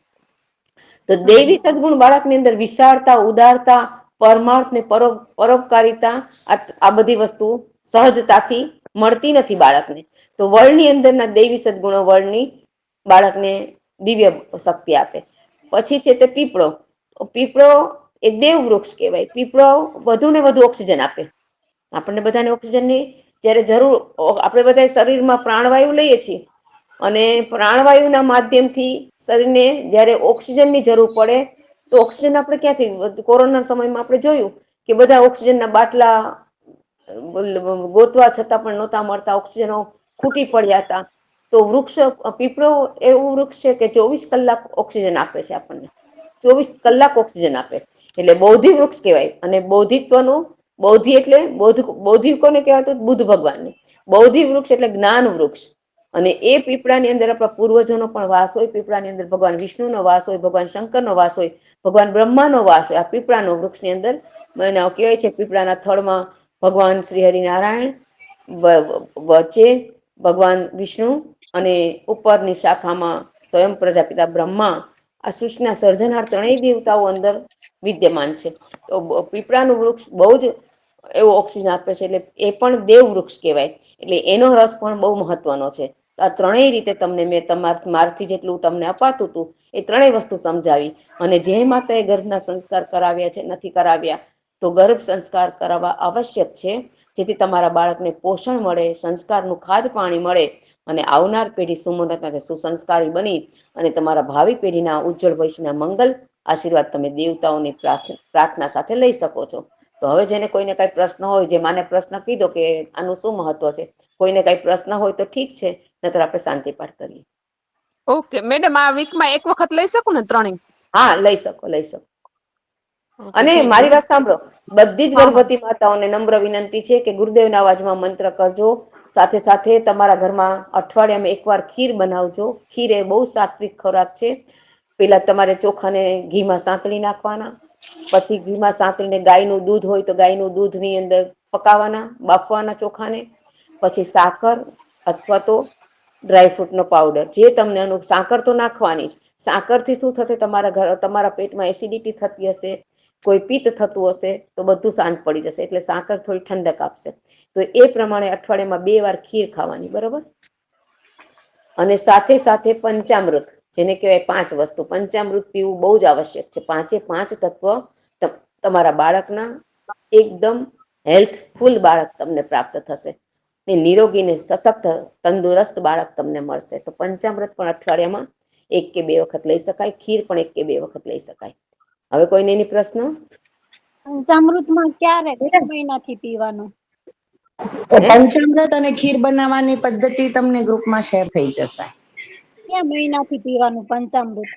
Speaker 7: તો
Speaker 10: હમ
Speaker 7: દેવી સદગુણ બાળકની અંદર વિશાળતા, ઉદારતા, પરમાર્થ ને પરોપકારિતા, આ બધી વસ્તુ સહજતાથી મળતી નથી બાળકને. તો વડની અંદરના દૈવી સદગુણો વડની બાળકને દિવ્ય શક્તિ આપે. પછી છે તે પીપળો. પીપળો એ દેવ વૃક્ષ કહેવાય. પીપળો વધુ ને વધુ ઓક્સિજન આપે. આપણને બધાને ઓક્સિજનની જયારે જરૂર, આપણે બધા શરીરમાં પ્રાણવાયુ લઈએ છીએ અને પ્રાણવાયુના માધ્યમથી શરીરને જયારે ઓક્સિજનની જરૂર પડે તો ઓક્સિજન આપણે ક્યાંથી? કોરોના સમયમાં આપણે જોયું કે બધા ઓક્સિજનના બાટલા ગોતવા છતાં પણ નહોતા મળતા, ઓક્સિજનો ખૂટી પડ્યા હતા. તો પીપળો એવું વૃક્ષ છે કે 24 કલાક ઓક્સિજન આપે છે આપણને. 24 કલાક ઓક્સિજન આપે. એટલે બોધિ વૃક્ષ કહેવાય. અને બોધિત્વનું, બોધિ એટલે બોધિ કોને કહેવાતું? બુદ્ધ ભગવાનને. બોધિ વૃક્ષ એટલે જ્ઞાન વૃક્ષ. અને એ પીપળાની અંદર આપણા પૂર્વજોનો પણ વાસ હોય. પીપળાની અંદર ભગવાન વિષ્ણુનો વાસ હોય, ભગવાન શંકરનો વાસ હોય, ભગવાન બ્રહ્માનો વાસ હોય. આ પીપળાનો વૃક્ષની અંદર કહેવાય છે પીપળાના થડમાં ભગવાન શ્રી હરિનારાયણ, વચ્ચે ભગવાન વિષ્ણુ અને ઉપરની શાખામાં સ્વયં પ્રજાપિતા બ્રહ્મા, આ સૃષ્ટિના સર્જનહાર ત્રણેય દેવતાઓ અંદર વિદ્યમાન છે. તો પીપળાનું વૃક્ષ બહુ જ એવો ઓક્સિજન આપે છે, એટલે એ પણ દેવ વૃક્ષ કહેવાય. એટલે એનો રસ પણ બહુ મહત્વનો છે. આ ત્રણેય રીતે તમને મેં મારથી જેટલું તમને અપાતું હતું એ ત્રણેય વસ્તુ સમજાવી. અને જે માતાએ ગર્ભના સંસ્કાર કરાવ્યા છે, નથી કરાવ્યા, તો ગર્ભ સંસ્કાર કરાવવા આવશ્યક છે, જેથી તમારા બાળકને પોષણ મળે, સંસ્કારનું ખાદ પાણી મળે અને આવનાર પેઢી સુમનત સુસંસ્કારી બની અને તમારા ભાવિ પેઢીના ઉજ્જવળ ભવિષ્યના મંગલ આશીર્વાદ તમે દેવતાઓની પ્રાર્થના સાથે લઈ શકો છો. તો હવે જેને કોઈને કઈ પ્રશ્ન હોય, જે માને પ્રશ્ન કીધો કે આનું શું મહત્વ છે, કોઈને કઈ પ્રશ્ન હોય તો ઠીક છે, નતર આપણે શાંતિ પાઠ કરીએ.
Speaker 10: ઓકે મેડમ, આ વીકમાં એક વખત લઈ શકું ને ત્રણેય?
Speaker 7: હા, લઈ શકો, લઈ શકો.
Speaker 10: ઓકે
Speaker 7: અને
Speaker 10: થેન્ક
Speaker 7: મારી
Speaker 10: યુ.
Speaker 7: વાત સાંભળો, બધી જ
Speaker 10: હા હા
Speaker 7: ગર્ભવતી માતાઓને નમ્ર વિનંતી છે કે ગુરુદેવના અવાજમાં મંત્ર કરજો. સાથે સાથે તમારા ઘરમાં અઠવાડિયામાં એકવાર ખીર બનાવજો. ખીર એ બહુ સાત્વિક ખોરાક છે. પેલા તમારે ચોખાને ઘીમાં સાંતળી નાખવાના, પછી ઘીમાં સાંતળીને ગાયનું દૂધ હોય તો ગાયનું દૂધની અંદર પકાવવાના, બાફવાના ચોખાને, પછી સાકર અથવા તો ડ્રાયફ્રૂટનો પાવડર, જે તમને સાકર તો નાખવાની જ. સાકરથી શું થશે, તમારા પેટમાં એસિડિટી થતી હશે, કોઈ પિત્ત થતું હશે, તો બધું શાંત પડી જશે. એટલે સાકર થોડી ઠંડક આપશે. તો એ પ્રમાણે અઠવાડિયામાં 2 વાર ખીર ખાવાની, બરોબર? અને સાથે સાથે પંચામૃત, જેને કહેવાય 5 વસ્તુ, પંચામૃત પીવું બહુ જ આવશ્યક છે. 5 તત્વ તમારા બાળકના એકદમ હેલ્થફુલ બાળક તમને પ્રાપ્ત થશે. એ નિરોગીને સશક્ત તંદુરસ્ત બાળક તમને મળશે. તો પંચામૃત પણ અઠવાડિયામાં 1 કે 2 વખત લઈ શકાય. ખીર પણ 1 કે 2 વખત લઈ શકાય. હવે કોઈને એની પ્રશ્ન?
Speaker 12: પંચામૃતમાં ક્યારે કયા મહિનાથી પીવાનું?
Speaker 9: પંચામૃત અને ખીર બનાવવાની પદ્ધતિ તમને ગ્રુપમાં શેર થઈ જશે.
Speaker 12: કયા મહિનાથી પીવાનું પંચામૃત?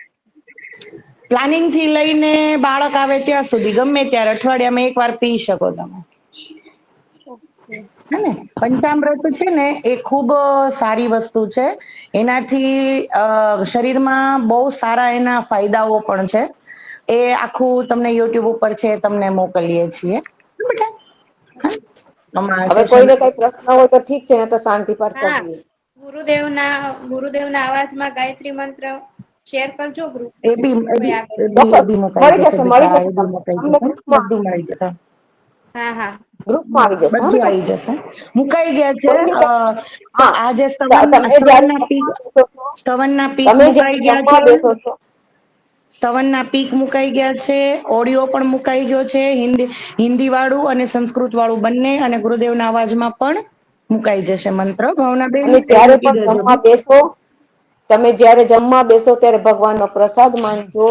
Speaker 9: પ્લાનિંગ થી લઈને બાળક આવે ત્યાં સુધી ગમે ત્યારે અઠવાડિયામાં 1 વાર પી શકો તમે.
Speaker 12: ઓકે.
Speaker 9: હે ને, પંચામૃત છે ને એ ખૂબ સારી વસ્તુ છે. એનાથી શરીરમાં બહુ સારા એના ફાયદાઓ પણ છે. એ આખું તમને યુટ્યુબ ઉપર છે, તમને મોકલીએ છીએ. બેટા
Speaker 7: હવે કોઈને કઈ પ્રશ્ન હોય તો ઠીક છે, ને તો શાંતિ પાઠ કરી
Speaker 12: હા,
Speaker 7: દઈએ.
Speaker 12: ગુરુદેવના અવાજમાં ગાયત્રી મંત્ર શેર કરજો ગ્રુપ.
Speaker 9: એ બી
Speaker 7: ચોક્કસ
Speaker 9: મુકાઈ
Speaker 7: મળી
Speaker 9: જશે
Speaker 7: મળી
Speaker 9: બેટા,
Speaker 7: જશે
Speaker 9: એ બી
Speaker 7: તમને
Speaker 9: મુકાઈ
Speaker 7: તમને
Speaker 9: જશે,
Speaker 7: ગ્રુપમાં
Speaker 9: બધું મળી જશે.
Speaker 12: હા હા.
Speaker 7: ગ્રુપમાં આવી જશે હા
Speaker 9: બધું
Speaker 7: બેટા.
Speaker 9: આવી જશે, મુકાઈ ગયા છે.
Speaker 7: કોઈને કઈ પ્રશ્ન,
Speaker 9: તો
Speaker 7: હા,
Speaker 9: આજે
Speaker 7: તમે જયારે જમવા બેસો છો,
Speaker 9: સ્તવનના પીક
Speaker 7: તમે
Speaker 9: મુકાઈ
Speaker 7: જયારે
Speaker 9: ગયા
Speaker 7: જમવા
Speaker 9: છે.
Speaker 7: બેસો છો,
Speaker 9: સ્તવનના પીક મુકાઈ ગયા છે, ઓડિયો પણ મુકાઈ ગયો છે, હિન્દી વાળું અને સંસ્કૃત વાળું બંને, અને ગુરુદેવના અવાજમાં પણ મુકાઈ જશે મંત્ર. ભાવનાબેન
Speaker 7: અને
Speaker 9: એ
Speaker 7: જ્યારે
Speaker 9: મૂકી
Speaker 7: પણ
Speaker 9: દેજો.
Speaker 7: જમવા બેસો, તમે જ્યારે જમવા બેસો ત્યારે ભગવાનનો પ્રસાદ માનજો.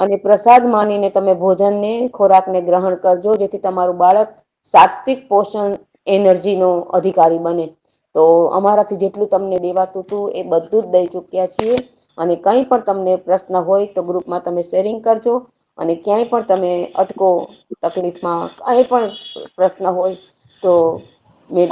Speaker 7: અને પ્રસાદ માનીને તમે ભોજનને, ખોરાકને ગ્રહણ કરજો, જેથી તમારું બાળક સાત્વિક પોષણ એનર્જીનો અધિકારી બને. તો અમારાથી જેટલું તમને દેવાતું હતું એ બધું જ દઈ ચૂક્યા છીએ. અને કંઈ પણ તમને પ્રશ્ન હોય તો ગ્રુપમાં તમે શેરિંગ કરજો. અને ક્યાંય પણ તમે અટકો, તકલીફમાં કંઈ પણ પ્રશ્ન હોય તો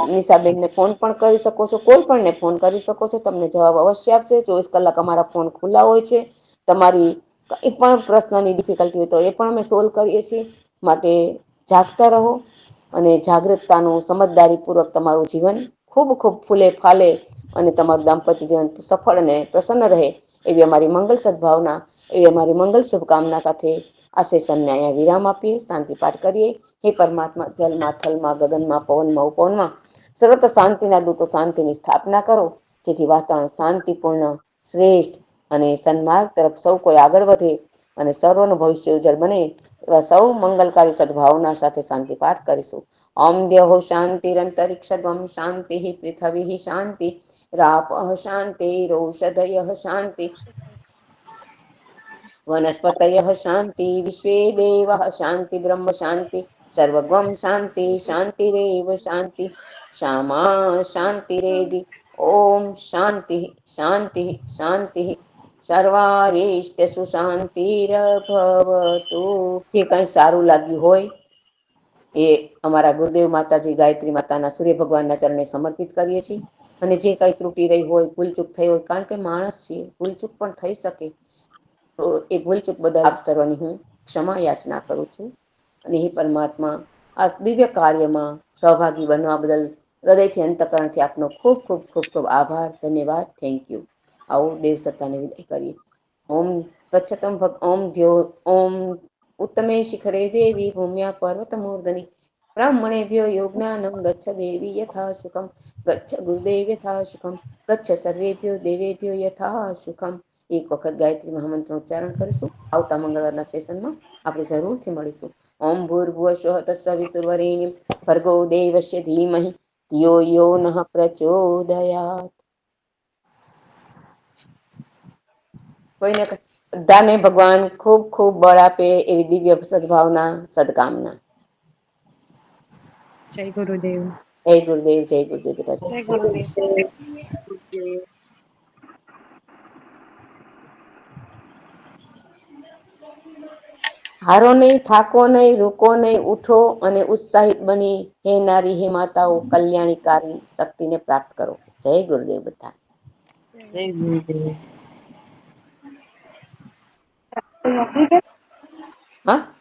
Speaker 7: નિશાબેનને ફોન પણ કરી શકો છો, કોઈ પણને ફોન કરી શકો છો, તમને જવાબ અવશ્ય આપશે. 24 કલાક અમારા ફોન ખુલ્લા હોય છે. તમારી કંઈ પણ પ્રશ્નની ડિફિકલ્ટી હોય તો એ પણ અમે સોલ્વ કરીએ છીએ. માટે જાગતા રહો અને જાગૃતતાનું સમજદારીપૂર્વક તમારું જીવન ખૂબ ખૂબ ફૂલે ફાલે અને તમારું દાંપત્ય જીવન સફળ અને પ્રસન્ન રહે, એવી અમારી મંગલ સદભાવના, એવી અમારી મંગલ શુભકામના સાથે આ સેશનને અહીંયા વિરામ આપીએ, શાંતિ પાઠ કરીએ. હે પરમાત્મા, જલમાં, થલમાં, ગગનમાં, પવનમાં, ઉપવનમાં સર્વત્ર શાંતિના દૂતો શાંતિની સ્થાપના કરો, જેથી વાતાવરણ શાંતિપૂર્ણ, શ્રેષ્ઠ અને સન્માર્ગ તરફ સૌ કોઈ આગળ વધે અને સર્વનું ભવિષ્ય ઉજ્જવળ બને. એવા સૌ મંગલકારી સદભાવના સાથે શાંતિ પાઠ કરીશું. ઓમ દ્યૌ શાંતિરંતરિક્ષગમ શાંતિ પૃથ્વી શાંતિ રાપઃ શાંતિરોષધયઃ શાંતિ વનસ્પતયઃ શાંતિ વિશ્વે દેવાઃ શાંતિ બ્રહ્મ શાંતિ સર્વગમ શાંતિ શાંતિરેવ શાંતિ શામા શાંતિરેધિ ઓમ શાંતિ શાંતિ શાંતિ સર્વારિષ્ટસુ શાંતિરભવતુ. જે કઈ સારું લાગ્યું હોય એ અમારા ગુરુદેવ માતાજી ગાયત્રી માતાના સૂર્ય ભગવાનના ચરણે સમર્પિત કરીએ છીએ. અને જે કઈ ત્રુટી રહી હોય, ભૂલચૂક થઈ હોય, કારણ કે માણસ છીએ, ભૂલચૂક પણ થઈ શકે. તો એ ભૂલચૂક બદલ આપ સર્વની હું ક્ષમા યાચના કરું છું. અને હે પરમાત્મા, આ દિવ્ય કાર્યમાં સહભાગી બનવા બદલ હૃદયથી અંતકરણથી આપનો ખૂબ ખૂબ ખૂબ ખૂબ આભાર, ધન્યવાદ, થેન્ક યુ. આવો દેવ સત્તાને વિદાય કરીએ. ઓમ ગચ્છતમ ઓમ દ્યો ઓમ उत्तमे शिखरे देवी भूम्या पर्वतमूर्धनि ब्राह्मणेभ्यो योज्ञानं गच्छ देवी यथा सुखम गच्छ गुरुदेव यथा सुखम गच्छ સર્વેભ્યો દેવેભ્યો યથા સુખમ. એક વખત ગાયત્રી મહામંત્ર ઉચ્ચારણ કરીશું. આવતા મંગળવારના સેશનમાં આપણે જરૂરથી મળીશું. ઓમ ભૂર્ભુવઃ તત્સવિતુર્વરેણ્યં ભર્ગો દેવસ્ય ધીમહિ ધિયો યો નઃ પ્રચોદયાત. કોઈને બધાને ભગવાન ખૂબ ખૂબ બળ આપે એવી દિવ્ય સદભાવના સદકામના.
Speaker 17: જય ગુરુદેવ.
Speaker 7: જય ગુરુદેવ. જય ગુરુદેવ બેટા.
Speaker 11: જય ગુરુદેવ.
Speaker 7: હારો નહીં, થાકો નહીં, રૂકો નહીં, ઉઠો અને ઉત્સાહિત બની હે નારી હે માતાઓ કલ્યાણકારી શક્તિને પ્રાપ્ત કરો. જય ગુરુદેવ બધા.
Speaker 17: જય ગુરુદેવ.
Speaker 7: હા.